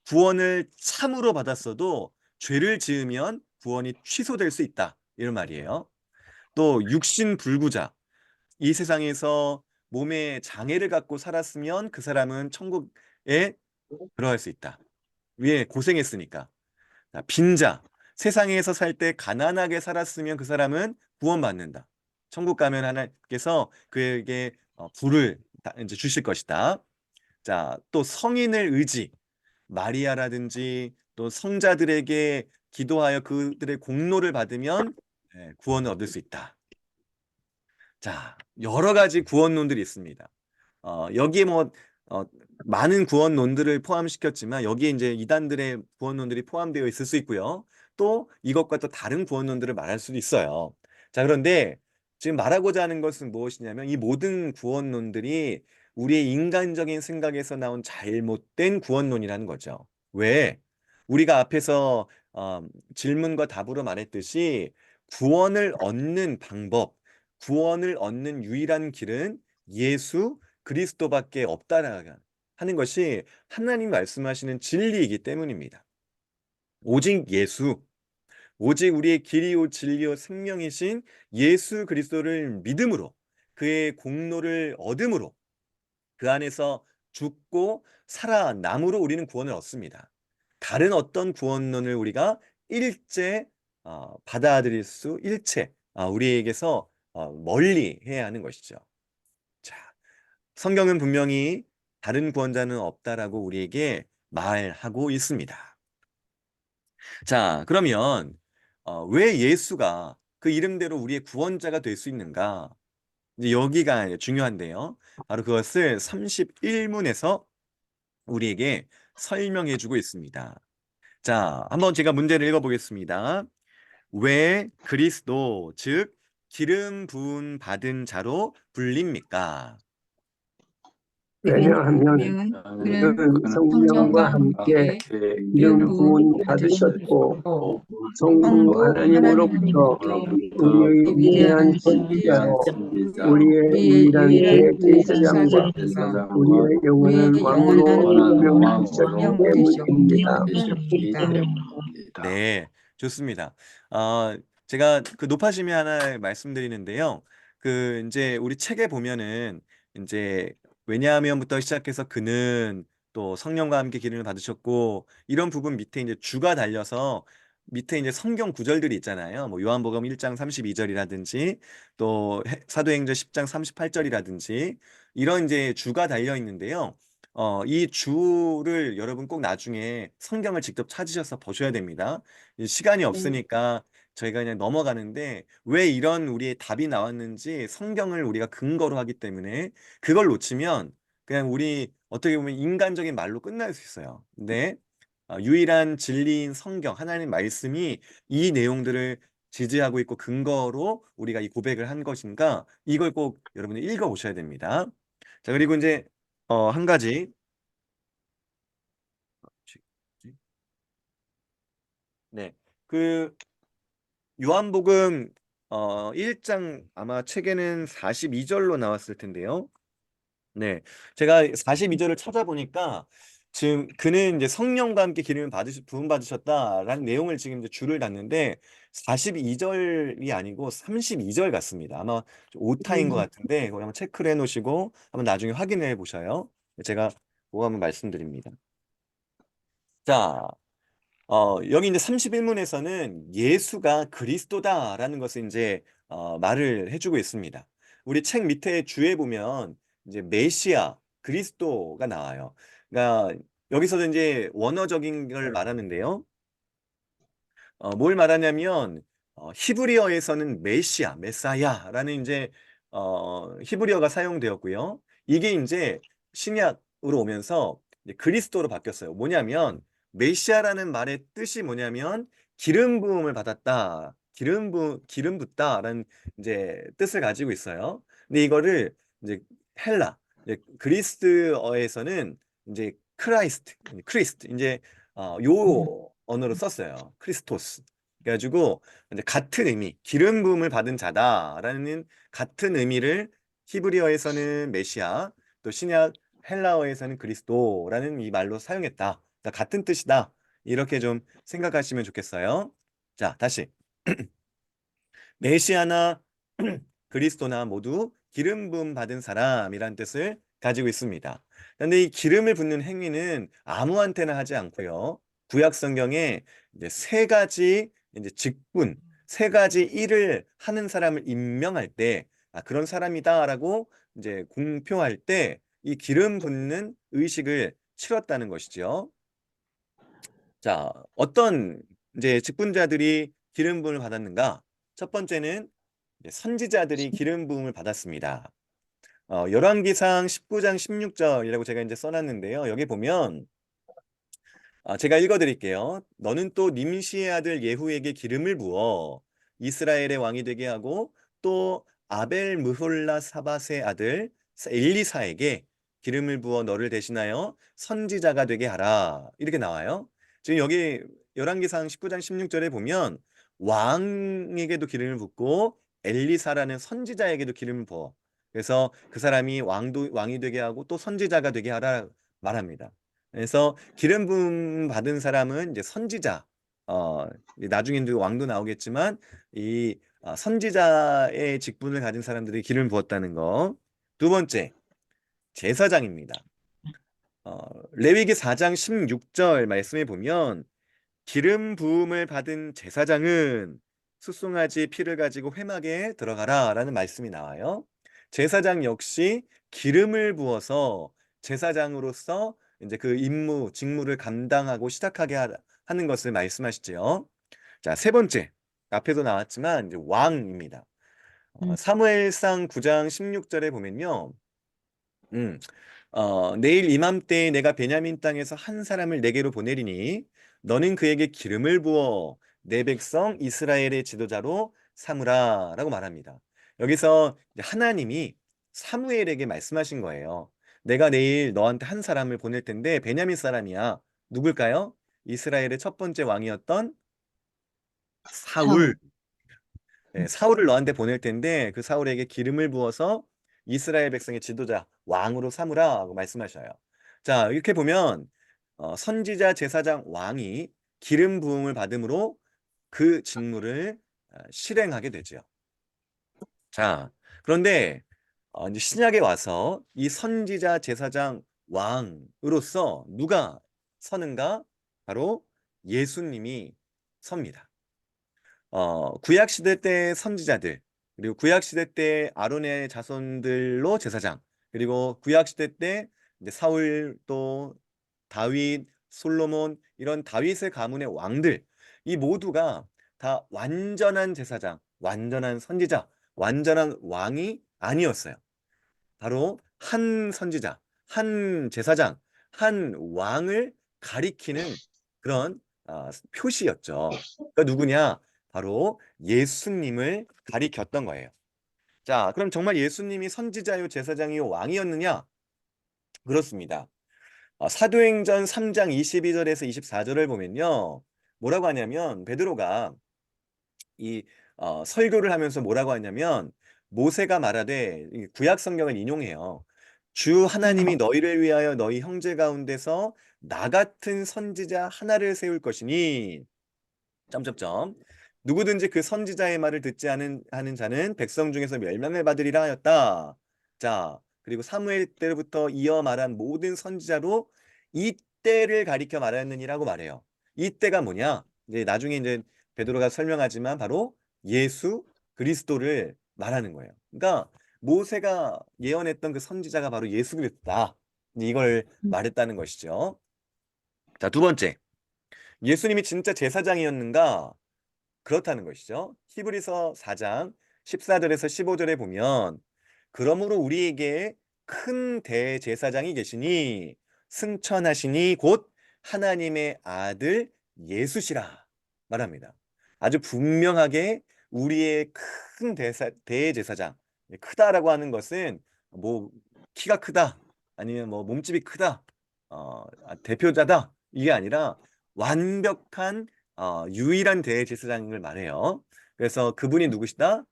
구원을 참으로 받았어도 죄를 지으면 구원이 취소될 수 있다. 이런 말이에요. 또 육신 불구자. 이 세상에서 몸에 장애를 갖고 살았으면 그 사람은 천국에 들어갈 수 있다. 위에 고생했으니까. 자, 빈자. 세상에서 살 때 가난하게 살았으면 그 사람은 구원받는다. 천국 가면 하나님께서 그에게 불을 이제 주실 것이다. 자, 또 성인을 의지. 마리아라든지 또 성자들에게 기도하여 그들의 공로를 받으면 구원을 얻을 수 있다. 자, 여러 가지 구원론들이 있습니다. 여기에 뭐 많은 구원론들을 포함시켰지만 여기에 이제 이단들의 구원론들이 포함되어 있을 수 있고요. 또 이것과 또 다른 구원론들을 말할 수도 있어요. 자, 그런데 지금 말하고자 하는 것은 무엇이냐면 이 모든 구원론들이 우리의 인간적인 생각에서 나온 잘못된 구원론이라는 거죠. 왜? 우리가 앞에서 질문과 답으로 말했듯이 구원을 얻는 방법, 구원을 얻는 유일한 길은 예수 그리스도밖에 없다라고 하는 것이 하나님 말씀하시는 진리이기 때문입니다. 오직 예수, 오직 우리의 길이요 진리요 생명이신 예수 그리스도를 믿음으로 그의 공로를 얻음으로 그 안에서 죽고 살아남으로 우리는 구원을 얻습니다. 다른 어떤 구원론을 우리가 일체 받아들일 수 일체 우리에게서 멀리 해야 하는 것이죠. 자, 성경은 분명히 다른 구원자는 없다라고 우리에게 말하고 있습니다. 자, 그러면 왜 예수가 그 이름대로 우리의 구원자가 될 수 있는가? 이제 여기가 중요한데요. 바로 그것을 31문에서 우리에게 설명해 주고 있습니다. 자, 한번 제가 문제를 읽어보겠습니다. 왜 그리스도, 즉 기름 부은 받은 자로 불립니까? 왜냐하면 그는 그는 성령과 함께 이름 부은 받으셨고 성부 하나님으로부터 우리의 위대한 선지자로 우리의 유일한 대제사장과 우리의 영원한 왕으로 임명되셨기 때문입니다. 네, 좋습니다. 제가 그 높아심이 하나 말씀드리는데요. 그 이제 우리 책에 보면은 이제 왜냐하면부터 시작해서 그는 또 성령과 함께 기름을 받으셨고 이런 부분 밑에 이제 주가 달려서 밑에 이제 성경 구절들이 있잖아요. 뭐 요한복음 1장 32절이라든지 또 사도행전 10장 38절이라든지 이런 이제 주가 달려 있는데요. 이 주를 여러분 꼭 나중에 성경을 직접 찾으셔서 보셔야 됩니다. 시간이 없으니까 저희가 그냥 넘어가는데 왜 이런 우리의 답이 나왔는지 성경을 우리가 근거로 하기 때문에 그걸 놓치면 그냥 우리 어떻게 보면 인간적인 말로 끝날 수 있어요. 근데 유일한 진리인 성경, 하나님 말씀이 이 내용들을 지지하고 있고 근거로 우리가 이 고백을 한 것인가 이걸 꼭 여러분이 읽어보셔야 됩니다. 자, 그리고 이제 한 가지 네. 그 요한복음 1장 아마 책에는 42절로 나왔을 텐데요. 네. 제가 42절을 찾아보니까 지금 그는 이제 성령과 함께 기름을 부음 받으셨다라는 내용을 지금 이제 줄을 놨는데 42절이 아니고 32절 같습니다. 아마 좀 오타인 것 같은데 그거 한번 체크를 해놓으시고 한번 나중에 확인해 보셔요. 제가 그거 한번 말씀드립니다. 자, 여기 이제 31문에서는 예수가 그리스도다라는 것을 이제 말을 해주고 있습니다. 우리 책 밑에 주에 보면 이제 메시아, 그리스도가 나와요. 그러니까 여기서도 이제 원어적인 걸 말하는데요. 뭘 말하냐면 히브리어에서는 메시아, 메사야라는 이제 히브리어가 사용되었고요. 이게 이제 신약으로 오면서 이제 그리스도로 바뀌었어요. 뭐냐면 메시아라는 말의 뜻이 뭐냐면 기름 부음을 받았다, 기름 붓다라는 이제 뜻을 가지고 있어요. 근데 이거를 이제 헬라, 이제 그리스어에서는 이제 크리스트 이제 요 언어로 썼어요. 크리스토스. 그래가지고 이제 같은 의미, 기름 부음을 받은 자다라는 같은 의미를 히브리어에서는 메시아, 또 신약 헬라어에서는 그리스도라는 이 말로 사용했다. 그러니까 같은 뜻이다. 이렇게 좀 생각하시면 좋겠어요. 자, 다시. 메시아나 그리스도나 모두 기름 부음 받은 사람이란 뜻을 가지고 있습니다. 그런데 이 기름을 붓는 행위는 아무한테나 하지 않고요. 구약 성경에 이제 세 가지 이제 직분, 세 가지 일을 하는 사람을 임명할 때, 그런 사람이다라고 이제 공표할 때 이 기름 붓는 의식을 치렀다는 것이죠. 자, 어떤 이제 직분자들이 기름 부음을 받았는가? 첫 번째는 이제 선지자들이 기름 부음을 받았습니다. 열왕기상 19장 16절이라고 제가 이제 써놨는데요. 여기 보면 제가 읽어드릴게요. 너는 또 님시의 아들 예후에게 기름을 부어 이스라엘의 왕이 되게 하고 또 아벨 무홀라 사밧의 아들 엘리사에게 기름을 부어 너를 대신하여 선지자가 되게 하라. 이렇게 나와요. 지금 여기 열왕기상 19장 16절에 보면 왕에게도 기름을 붓고 엘리사라는 선지자에게도 기름을 부어. 그래서 그 사람이 왕이 되게 하고 또 선지자가 되게 하라 말합니다. 그래서 기름 부음 받은 사람은 이제 선지자, 나중에 이제 왕도 나오겠지만 이 선지자의 직분을 가진 사람들이 기름을 부었다는 거. 두 번째, 제사장입니다. 레위기 4장 16절 말씀에 보면 기름 부음을 받은 제사장은 숫송아지 피를 가지고 회막에 들어가라라는 말씀이 나와요. 제사장 역시 기름을 부어서 제사장으로서 이제 그 임무, 직무를 감당하고 시작하게 하는 것을 말씀하시죠. 자, 세 번째. 앞에도 나왔지만 이제 왕입니다. 사무엘상 9장 16절에 보면요. 내일 이맘때에 내가 베냐민 땅에서 한 사람을 내게로 보내리니 너는 그에게 기름을 부어 내 백성 이스라엘의 지도자로 삼으라 라고 말합니다. 여기서 이제 하나님이 사무엘에게 말씀하신 거예요. 내가 내일 너한테 한 사람을 보낼 텐데 베냐민 사람이야. 누굴까요? 이스라엘의 첫 번째 왕이었던 사울. 네, 사울을 너한테 보낼 텐데 그 사울에게 기름을 부어서 이스라엘 백성의 지도자 왕으로 삼으라고 말씀하셔요. 자, 이렇게 보면 선지자, 제사장, 왕이 기름 부음을 받음으로 그 직무를 실행하게 되죠. 자, 그런데 이제 신약에 와서 이 선지자, 제사장, 왕으로서 누가 서는가? 바로 예수님이 섭니다. 구약 시대 때 선지자들, 그리고 구약 시대 때 아론의 자손들로 제사장, 그리고 구약 시대 때 이제 사울 또 다윗, 솔로몬 이런 다윗의 가문의 왕들 이 모두가 다 완전한 제사장, 완전한 선지자, 완전한 왕이 아니었어요. 바로 한 선지자, 한 제사장, 한 왕을 가리키는 그런 표시였죠. 그러니까 누구냐? 바로 예수님을 가리켰던 거예요. 자, 그럼 정말 예수님이 선지자요, 제사장이요, 왕이었느냐? 그렇습니다. 사도행전 3장 22절에서 24절을 보면요. 뭐라고 하냐면 베드로가 이 설교를 하면서 뭐라고 하냐면 모세가 말하되 이 구약 성경을 인용해요. 주 하나님이 너희를 위하여 너희 형제 가운데서 나 같은 선지자 하나를 세울 것이니 점점점 누구든지 그 선지자의 말을 듣지 하는 자는 백성 중에서 멸망을 받으리라 하였다. 자, 그리고 사무엘 때부터 이어 말한 모든 선지자로 이때를 가리켜 말하느니라고 말해요. 이때가 뭐냐? 이제 나중에 이제 베드로가 설명하지만 바로 예수 그리스도를 말하는 거예요. 그러니까 모세가 예언했던 그 선지자가 바로 예수 그리스도다. 이걸 말했다는 것이죠. 자, 두 번째. 예수님이 진짜 제사장이었는가? 그렇다는 것이죠. 히브리서 4장 14절에서 15절에 보면 그러므로 우리에게 큰 대제사장이 계시니 승천하시니 곧 하나님의 아들 예수시라 말합니다. 아주 분명하게 우리의 큰 대제사장, 크다라고 하는 것은 뭐 키가 크다 아니면 뭐 몸집이 크다, 대표자다 이게 아니라 완벽한 유일한 대제사장을 말해요. 그래서 그분이 누구시다?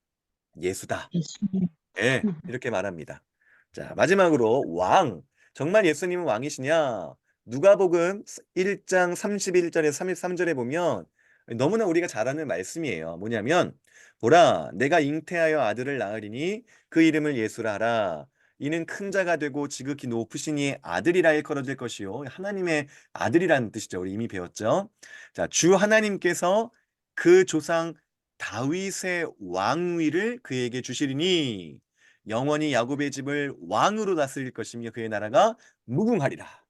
예수다. 예수님. 예, 이렇게 말합니다. 자, 마지막으로 왕. 정말 예수님은 왕이시냐? 누가복음 1장 31절에서 33절에 보면 너무나 우리가 잘 아는 말씀이에요. 뭐냐면 보라, 내가 잉태하여 아들을 낳으리니 그 이름을 예수라 하라. 이는 큰 자가 되고 지극히 높으신 이의 아들이라 일컬어질 것이요. 하나님의 아들이라는 뜻이죠. 우리 이미 배웠죠. 자, 주 하나님께서 그 조상 다윗의 왕위를 그에게 주시리니 영원히 야곱의 집을 왕으로 다스릴 것이며 그의 나라가 무궁하리라.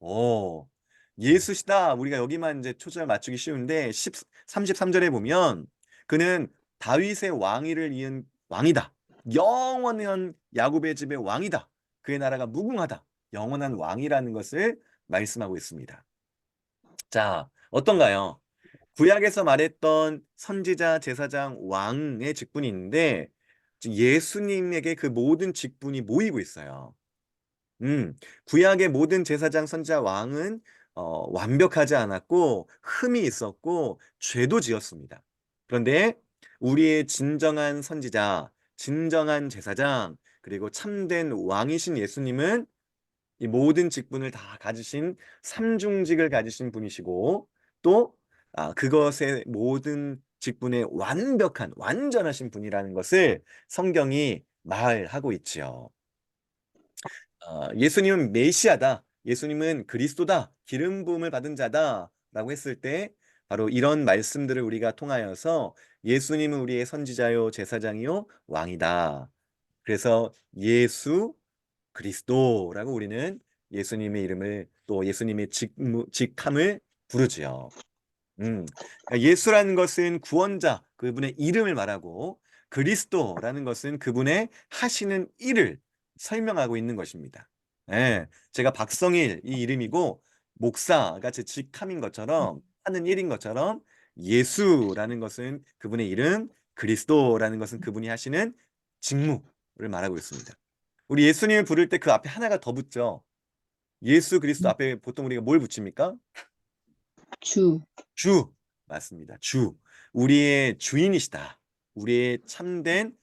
오, 예수시다. 우리가 여기만 이제 초절 맞추기 쉬운데 33절에 보면 그는 다윗의 왕위를 이은 왕이다. 영원한 야곱의 집의 왕이다. 그의 나라가 무궁하다. 영원한 왕이라는 것을 말씀하고 있습니다. 자, 어떤가요? 구약에서 말했던 선지자, 제사장, 왕의 직분이 있는데 지금 예수님에게 그 모든 직분이 모이고 있어요. 구약의 모든 제사장, 선지자, 왕은 완벽하지 않았고 흠이 있었고 죄도 지었습니다. 그런데 우리의 진정한 선지자, 진정한 제사장, 그리고 참된 왕이신 예수님은 이 모든 직분을 다 가지신 삼중직을 가지신 분이시고 또 그것의 모든 직분에 완벽한 완전하신 분이라는 것을 성경이 말하고 있지요. 예수님은 메시아다. 예수님은 그리스도다. 기름 부음을 받은 자다라고 했을 때 바로 이런 말씀들을 우리가 통하여서 예수님은 우리의 선지자요 제사장이요 왕이다. 그래서 예수 그리스도라고 우리는 예수님의 이름을 또 예수님의 직함을 부르지요. 그러니까 예수라는 것은 구원자, 그분의 이름을 말하고 그리스도라는 것은 그분의 하시는 일을 설명하고 있는 것입니다. 예, 제가 박성일 이 이름이고 목사가 제 직함인 것처럼 하는 일인 것처럼 예수라는 것은 그분의 이름, 그리스도라는 것은 그분이 하시는 직무를 말하고 있습니다. 우리 예수님을 부를 때 그 앞에 하나가 더 붙죠. 예수 그리스도 앞에 보통 우리가 뭘 붙입니까? 주. 주. 맞습니다. 주. 우리의 주인이시다. 우리의 참된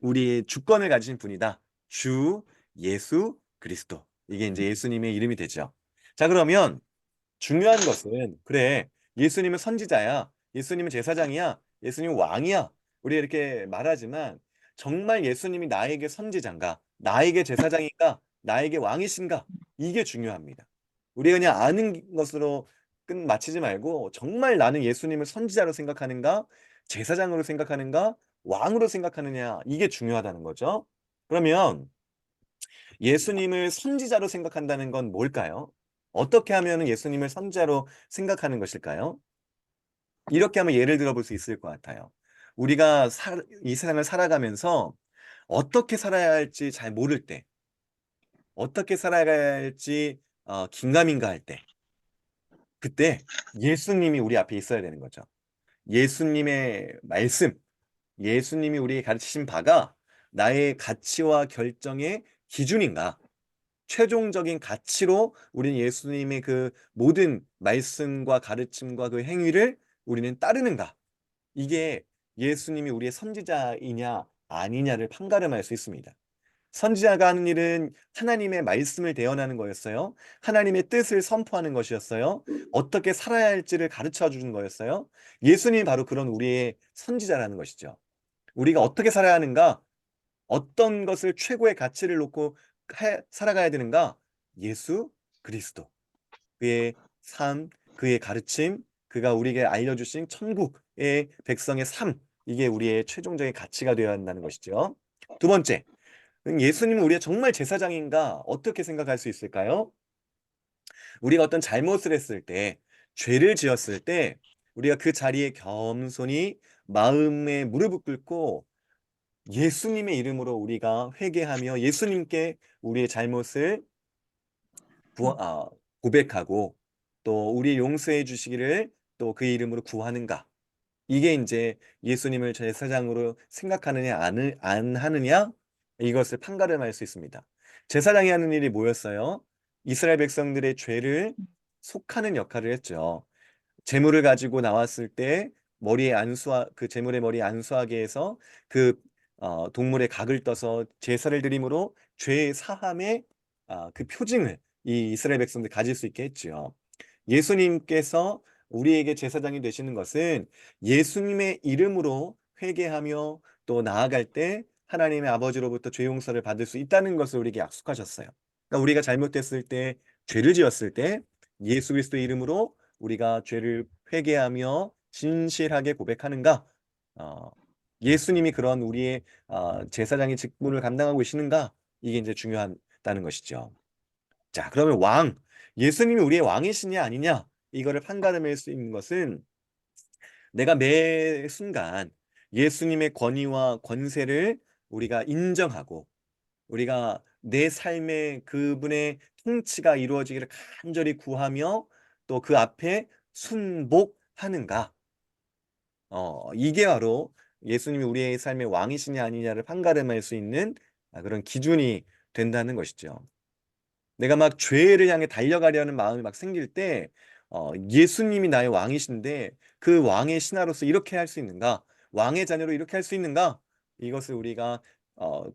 우리의 주권을 가지신 분이다. 주 예수 그리스도. 이게 이제 예수님의 이름이 되죠. 자, 그러면 중요한 것은 그래. 예수님은 선지자야. 예수님은 제사장이야. 예수님은 왕이야. 우리 이렇게 말하지만 정말 예수님이 나에게 선지자인가? 나에게 제사장인가? 나에게 왕이신가? 이게 중요합니다. 우리가 그냥 아는 것으로 끝 마치지 말고 정말 나는 예수님을 선지자로 생각하는가? 제사장으로 생각하는가? 왕으로 생각하느냐? 이게 중요하다는 거죠. 그러면 예수님을 선지자로 생각한다는 건 뭘까요? 어떻게 하면 예수님을 선지자로 생각하는 것일까요? 이렇게 하면 예를 들어볼 수 있을 것 같아요. 우리가 이 세상을 살아가면서 어떻게 살아야 할지 잘 모를 때, 어떻게 살아야 할지 긴가민가 할 때, 그때 예수님이 우리 앞에 있어야 되는 거죠. 예수님의 말씀, 예수님이 우리에게 가르치신 바가 나의 가치와 결정의 기준인가? 최종적인 가치로 우리는 예수님의 그 모든 말씀과 가르침과 그 행위를 우리는 따르는가? 이게 예수님이 우리의 선지자이냐 아니냐를 판가름할 수 있습니다. 선지자가 하는 일은 하나님의 말씀을 대언하는 거였어요. 하나님의 뜻을 선포하는 것이었어요. 어떻게 살아야 할지를 가르쳐 주는 거였어요. 예수님이 바로 그런 우리의 선지자라는 것이죠. 우리가 어떻게 살아야 하는가? 어떤 것을 최고의 가치를 놓고 살아가야 되는가? 예수 그리스도. 그의 삶, 그의 가르침, 그가 우리에게 알려주신 천국의 백성의 삶, 이게 우리의 최종적인 가치가 되어야 한다는 것이죠. 두 번째, 예수님은 우리가 정말 제사장인가? 어떻게 생각할 수 있을까요? 우리가 어떤 잘못을 했을 때, 죄를 지었을 때, 우리가 그 자리에 겸손히 마음에 무릎을 꿇고 예수님의 이름으로 우리가 회개하며 예수님께 우리의 잘못을 구하- 아, 고백하고 또 우리 용서해 주시기를 또 그 이름으로 구하는가? 이게 이제 예수님을 제사장으로 생각하느냐 안 하느냐 이것을 판가름할 수 있습니다. 제사장이 하는 일이 뭐였어요? 이스라엘 백성들의 죄를 속하는 역할을 했죠. 재물을 가지고 나왔을 때 그 재물의 머리에 안수하게 해서 그 동물의 각을 떠서 제사를 드림으로 죄의 사함의 그 표징을 이 이스라엘 백성들이 가질 수 있게 했지요. 예수님께서 우리에게 제사장이 되시는 것은 예수님의 이름으로 회개하며 또 나아갈 때 하나님의 아버지로부터 죄 용서를 받을 수 있다는 것을 우리에게 약속하셨어요. 그러니까 우리가 잘못됐을 때, 죄를 지었을 때 예수 그리스도의 이름으로 우리가 죄를 회개하며 진실하게 고백하는가? 어, 예수님이 그런 우리의 제사장의 직분을 감당하고 계시는가? 이게 이제 중요하다는 것이죠. 자, 그러면 예수님이 우리의 왕이시냐 아니냐? 이거를 판가름할 수 있는 것은 내가 매 순간 예수님의 권위와 권세를 우리가 인정하고 우리가 내 삶에 그분의 통치가 이루어지기를 간절히 구하며 또 그 앞에 순복하는가? 이게 바로 예수님이 우리의 삶의 왕이시냐 아니냐를 판가름할 수 있는 그런 기준이 된다는 것이죠. 내가 막 죄를 향해 달려가려는 마음이 막 생길 때, 예수님이 나의 왕이신데 그 왕의 신하로서 이렇게 할 수 있는가? 왕의 자녀로 이렇게 할 수 있는가? 이것을 우리가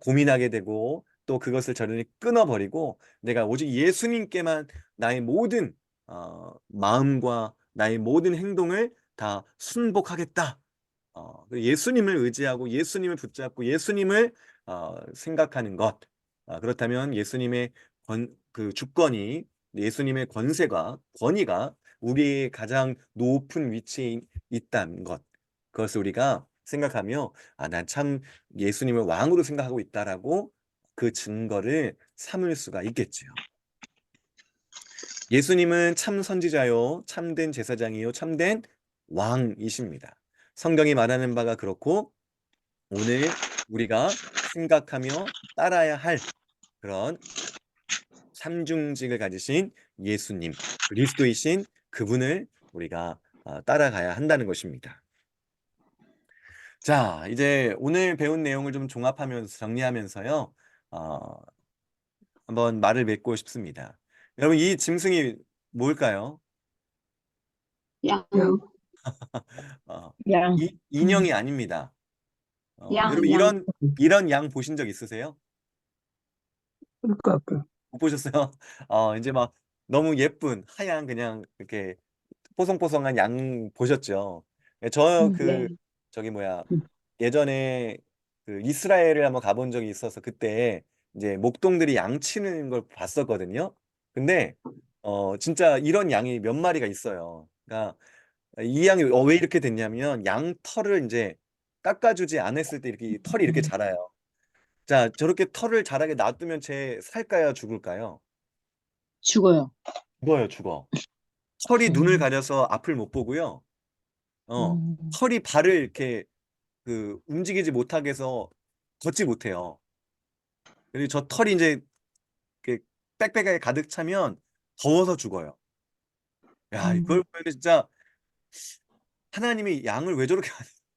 고민하게 되고 또 그것을 저런리 끊어버리고 내가 오직 예수님께만 나의 모든 마음과 나의 모든 행동을 다 순복하겠다. 그리고 예수님을 의지하고 예수님을 붙잡고 예수님을 생각하는 것. 그렇다면 예수님의 그 주권이 예수님의 권위가 우리의 가장 높은 위치에 있다는 것. 그것을 우리가 생각하며 난 참 예수님을 왕으로 생각하고 있다라고 그 증거를 삼을 수가 있겠지요. 예수님은 참 선지자요, 참된 제사장이요, 참된 왕이십니다. 성경이 말하는 바가 그렇고 오늘 우리가 생각하며 따라야 할 그런 삼중직을 가지신 예수님, 그리스도이신 그분을 우리가 따라가야 한다는 것입니다. 자, 이제 오늘 배운 내용을 좀 종합하면서 정리하면서요. 어, 한번 말을 맺고 싶습니다. 여러분, 이 짐승이 뭘까요? 양, 어, 양, 인형이 아닙니다. 양, 여러분, 양. 이런 양 보신 적 있으세요? 그러니까 못 보셨어요? 이제 막 너무 예쁜 하얀 그냥 이렇게 뽀송뽀송한 양 보셨죠? 저 네. 저기 뭐야 예전에 그 이스라엘을 한번 가본 적이 있어서 그때 이제 목동들이 양 치는 걸 봤었거든요. 근데 진짜 이런 양이 몇 마리가 있어요. 그러니까 이 양이 왜 이렇게 됐냐면 양 털을 이제 깎아주지 않았을 때 이렇게 털이 이렇게 자라요. 자, 저렇게 털을 자라게 놔두면 쟤 살까요, 죽을까요? 죽어요. 죽어요, 죽어. 털이 눈을 음, 가려서 앞을 못 보고요. 어, 음, 털이 발을 이렇게 그 움직이지 못하게 해서 걷지 못해요. 그리고 저 털이 이제 이렇게 빽빽하게 가득 차면 더워서 죽어요. 야, 이걸 보면 진짜 하나님이 양을 왜 저렇게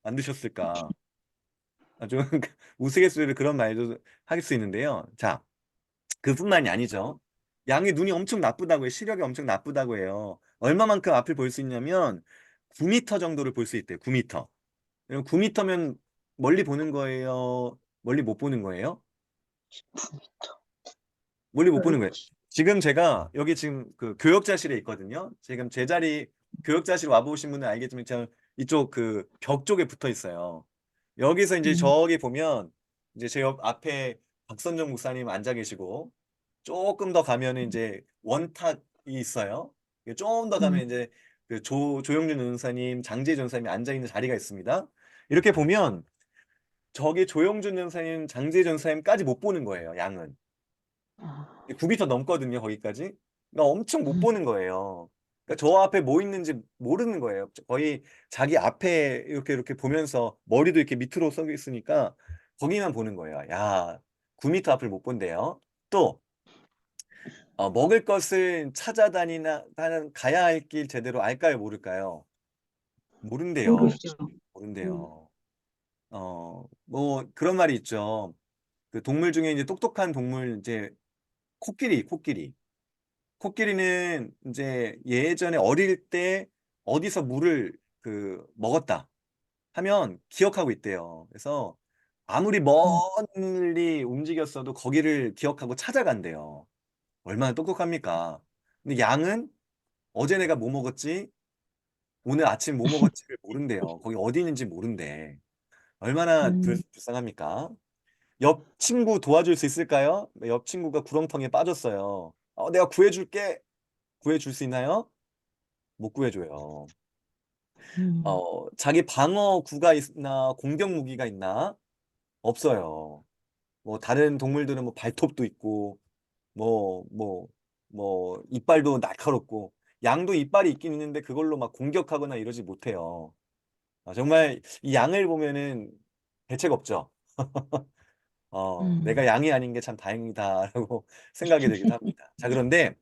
만드셨을까? 좀 우스갯소리로 그런 말도 할 수 있는데요. 자, 그뿐만이 아니죠. 양의 눈이 엄청 나쁘다고 해요. 시력이 엄청 나쁘다고 해요. 얼마만큼 앞을 볼 수 있냐면 9m 정도를 볼 수 있대요. 9m. 9m면 멀리 보는 거예요? 멀리 못 보는 거예요? 멀리 못 보는 거예요. 지금 제가 여기 지금 그 교역자실에 있거든요. 지금 제 자리 교역자실 와보신 분은 알겠지만 저 이쪽 그 벽 쪽에 붙어 있어요. 여기서 이제 저기 보면 이제 제 옆 앞에 박선정 목사님 앉아 계시고 조금 더 가면은 이제 원탁이 있어요. 좀 더 가면 이제 그 조용준 전사님, 장재 전사님이 앉아 있는 자리가 있습니다. 이렇게 보면 저기 조용준 전사님, 장재 전사님까지 못 보는 거예요, 양은. 9m 넘거든요, 거기까지. 그러니까 엄청 못 보는 거예요. 그러니까 저 앞에 뭐 있는지 모르는 거예요. 거의 자기 앞에 이렇게 보면서 머리도 이렇게 밑으로 서 있으니까 거기만 보는 거예요. 야, 9m 앞을 못 본대요. 또 먹을 것을 찾아다니나 가야 할 길 제대로 알까요, 모를까요? 모른대요. 모르죠. 모른대요. 뭐 그런 말이 있죠. 그 동물 중에 이제 똑똑한 동물 이제 코끼리. 코끼리는 이제 예전에 어릴 때 어디서 물을 그 먹었다 하면 기억하고 있대요. 그래서 아무리 멀리 움직였어도 거기를 기억하고 찾아간대요. 얼마나 똑똑합니까? 근데 양은 어제 내가 뭐 먹었지? 오늘 아침 뭐 먹었지를 모른대요. 거기 어디 있는지 모른대. 얼마나 불쌍합니까? 옆 친구 도와줄 수 있을까요? 옆 친구가 구렁텅이에 빠졌어요. 내가 구해줄게. 구해줄 수 있나요? 못 구해줘요. 자기 방어구가 있나, 공격 무기가 있나? 없어요. 뭐, 다른 동물들은 뭐 발톱도 있고, 뭐, 뭐, 이빨도 날카롭고, 양도 이빨이 있긴 있는데 그걸로 막 공격하거나 이러지 못해요. 정말 이 양을 보면은 대책 없죠. 내가 양이 아닌 게 참 다행이다라고 생각이 되기도 합니다. 자, 그런데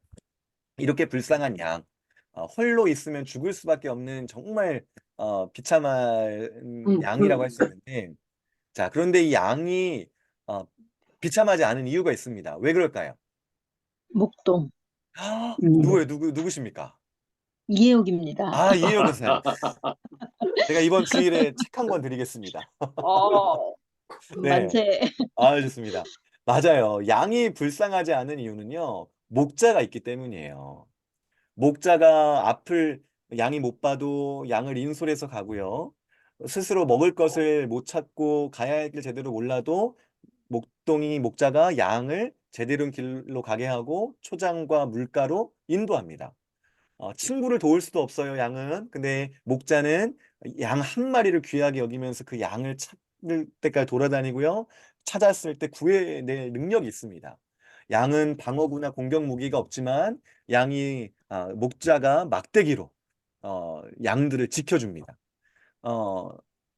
이렇게 불쌍한 양, 홀로 있으면 죽을 수밖에 없는 정말 비참한 양이라고 할 수 있는데, 자, 그런데 이 양이 어, 비참하지 않은 이유가 있습니다. 왜 그럴까요? 목동 누구십니까? 이해옥입니다. 이해영 교사님. 제가 이번 주일에 책 한 권 드리겠습니다. 네. 만세. 좋습니다. 맞아요. 양이 불쌍하지 않은 이유는요, 목자가 있기 때문이에요. 목자가 앞을 양이 못 봐도 양을 인솔해서 가고요. 스스로 먹을 것을 못 찾고 가야 할 길 제대로 몰라도 목자가 양을 제대로 길로 가게 하고 초장과 물가로 인도합니다. 친구를 도울 수도 없어요, 양은. 근데 목자는 양 한 마리를 귀하게 여기면서 그 양을 찾을 때까지 돌아다니고요. 찾았을 때 구해낼 능력이 있습니다. 양은 방어구나 공격 무기가 없지만 목자가 막대기로 양들을 지켜줍니다. 어,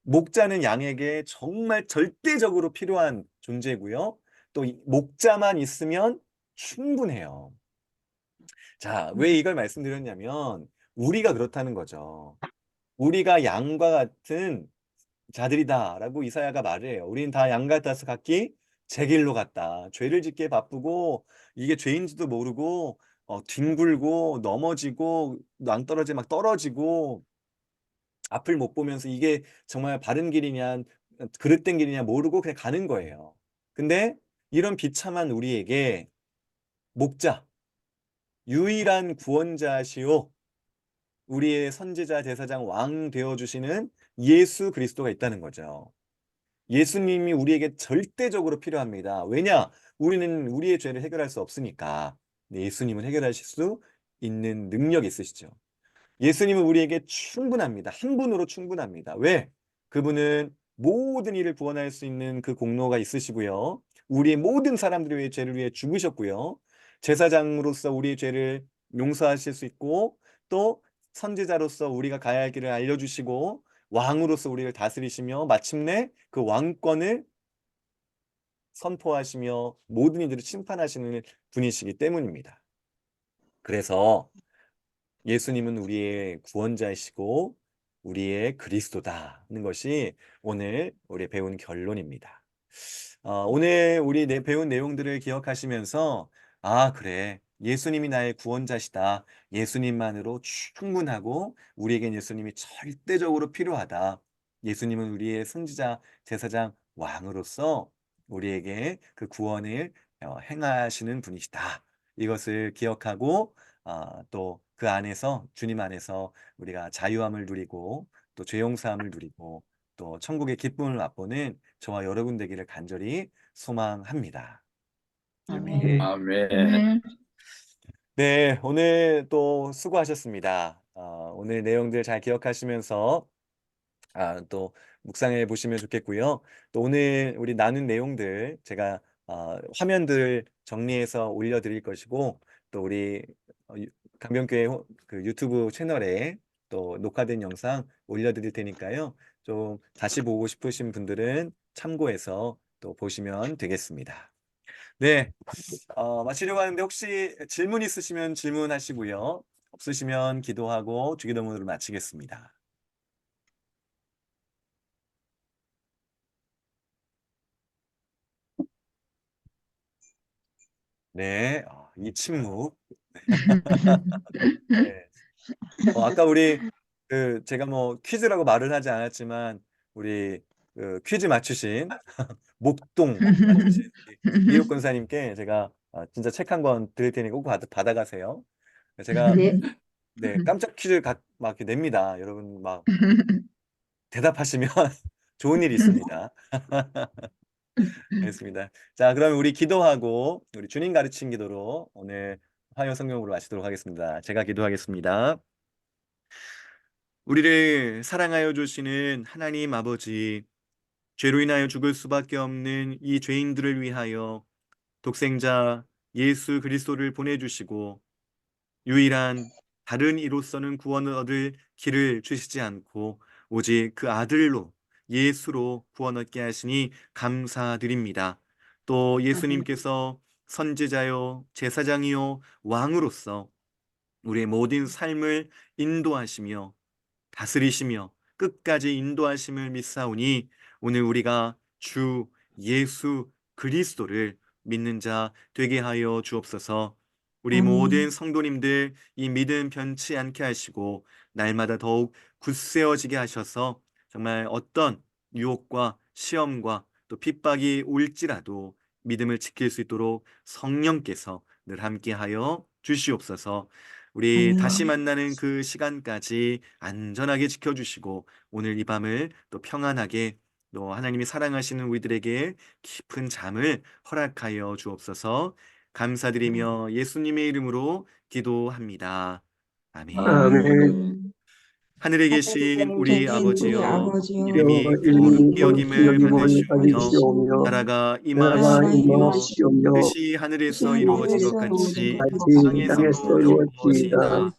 목자는 양에게 정말 절대적으로 필요한 존재고요. 또 목자만 있으면 충분해요. 자, 왜 이걸 말씀드렸냐면 우리가 그렇다는 거죠. 우리가 양과 같은 자들이다라고 이사야가 말을 해요. 우리는 다 양 같아서 각기 제 길로 갔다. 죄를 짓기에 바쁘고 이게 죄인지도 모르고 뒹굴고 넘어지고 낭떠러지 막 떨어지고 앞을 못 보면서 이게 정말 바른 길이냐 그릇된 길이냐 모르고 그냥 가는 거예요. 근데 이런 비참한 우리에게 목자, 유일한 구원자시오, 우리의 선지자, 제사장, 왕 되어주시는 예수 그리스도가 있다는 거죠. 예수님이 우리에게 절대적으로 필요합니다. 왜냐? 우리는 우리의 죄를 해결할 수 없으니까. 근데 예수님은 해결하실 수 있는 능력이 있으시죠. 예수님은 우리에게 충분합니다. 한 분으로 충분합니다. 왜? 그분은 모든 일을 구원할 수 있는 그 공로가 있으시고요. 우리의 모든 사람들의 죄를 위해 죽으셨고요. 제사장으로서 우리의 죄를 용서하실 수 있고 또 선지자로서 우리가 가야 할 길을 알려주시고 왕으로서 우리를 다스리시며 마침내 그 왕권을 선포하시며 모든 이들을 심판하시는 분이시기 때문입니다. 그래서 예수님은 우리의 구원자이시고 우리의 그리스도다는 것이 오늘 우리 배운 결론입니다. 오늘 우리 배운 내용들을 기억하시면서 그래. 예수님이 나의 구원자시다. 예수님만으로 충분하고 우리에겐 예수님이 절대적으로 필요하다. 예수님은 우리의 선지자, 제사장, 왕으로서 우리에게 그 구원을 행하시는 분이시다. 이것을 기억하고 또 그 안에서 주님 안에서 우리가 자유함을 누리고 또 죄 용서함을 누리고 또 천국의 기쁨을 맛보는 저와 여러분 되기를 간절히 소망합니다. 아멘. 아멘. 네, 오늘 또 수고하셨습니다. 오늘 내용들 잘 기억하시면서 또 묵상해 보시면 좋겠고요. 또 오늘 우리 나눈 내용들 제가 화면들 정리해서 올려드릴 것이고 또 우리 강변교회 그 유튜브 채널에 또 녹화된 영상 올려드릴 테니까요. 좀 다시 보고 싶으신 분들은 참고해서 또 보시면 되겠습니다. 네, 마치려고 하는데 혹시 질문 있으시면 질문하시고요. 없으시면 기도하고 주기도문으로 마치겠습니다. 네, 이 침묵. 네. 아까 우리 제가 뭐 퀴즈라고 말을 하지 않았지만 우리 퀴즈 맞추신 목동 맞추신 이육 권사님께 제가 진짜 책 한 권 드릴 테니까 꼭 받아가세요. 제가 네. 네, 깜짝 퀴즈 막 이렇게 냅니다. 여러분 막 대답하시면 좋은 일이 있습니다. 알겠습니다. 자, 그럼 우리 기도하고 우리 주님 가르친 기도로 오늘 화요 성경으로 마치도록 하겠습니다. 제가 기도하겠습니다. 우리를 사랑하여 주시는 하나님 아버지, 죄로 인하여 죽을 수밖에 없는 이 죄인들을 위하여 독생자 예수 그리스도를 보내주시고 유일한 다른 이로서는 구원을 얻을 길을 주시지 않고 오직 그 아들로 예수로 구원 얻게 하시니 감사드립니다. 또 예수님께서 선지자요 제사장이요 왕으로서 우리의 모든 삶을 인도하시며 다스리시며 끝까지 인도하심을 믿사오니 오늘 우리가 주 예수 그리스도를 믿는 자 되게 하여 주옵소서. 우리 모든 성도님들 이 믿음 변치 않게 하시고 날마다 더욱 굳세어지게 하셔서 정말 어떤 유혹과 시험과 또 핍박이 올지라도 믿음을 지킬 수 있도록 성령께서 늘 함께하여 주시옵소서. 우리 다시 만나는 그 시간까지 안전하게 지켜주시고 오늘 이 밤을 또 평안하게 또 하나님이 사랑하시는 우리들에게 깊은 잠을 허락하여 주옵소서. 감사드리며 예수님의 이름으로 기도합니다. 아멘. 아멘. 하늘에 계신 우리 아버지여, 이름이 이름이 거룩히 거룩히 여김을 여김을 받으시오며 받으시오며 나라가 나라가 임하시오며 임하시오며 뜻이 하늘에서 이루어진 것 같이 같이 땅에서 땅에서도 이루어지이다. 이루어지이다.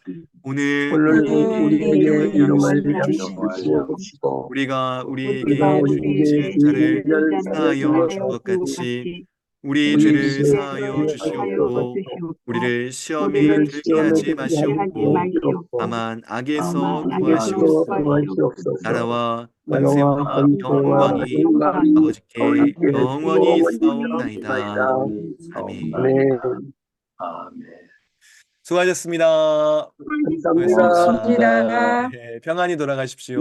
오늘 오늘 우리에게 우리에게 일용할 양식을 일용할 양식을 주시옵시고 주옵시고 우리가 우리가 우리에게 죄 우리에게 지은 자를 죄를 사하여 준 사하여 것 같이 우리 우리 죄를 죄를 사하여 주시옵고 주옵소서. 우리를 시험에 우리를 들게 시험에 하지 들게 하지 마시옵고 마시옵고 다만 악에서 악에서 구하시옵소서. 구하시옵소서. 나라와 권세와 나라와 권세와 영광이 영광이 아버지께 아버지께 영원히 영원히 있사옵나이다. 있사옵나이다. 아멘. 아멘. 수고하셨습니다. 감사합니다. 수고하셨습니다. 네, 평안히 돌아가십시오.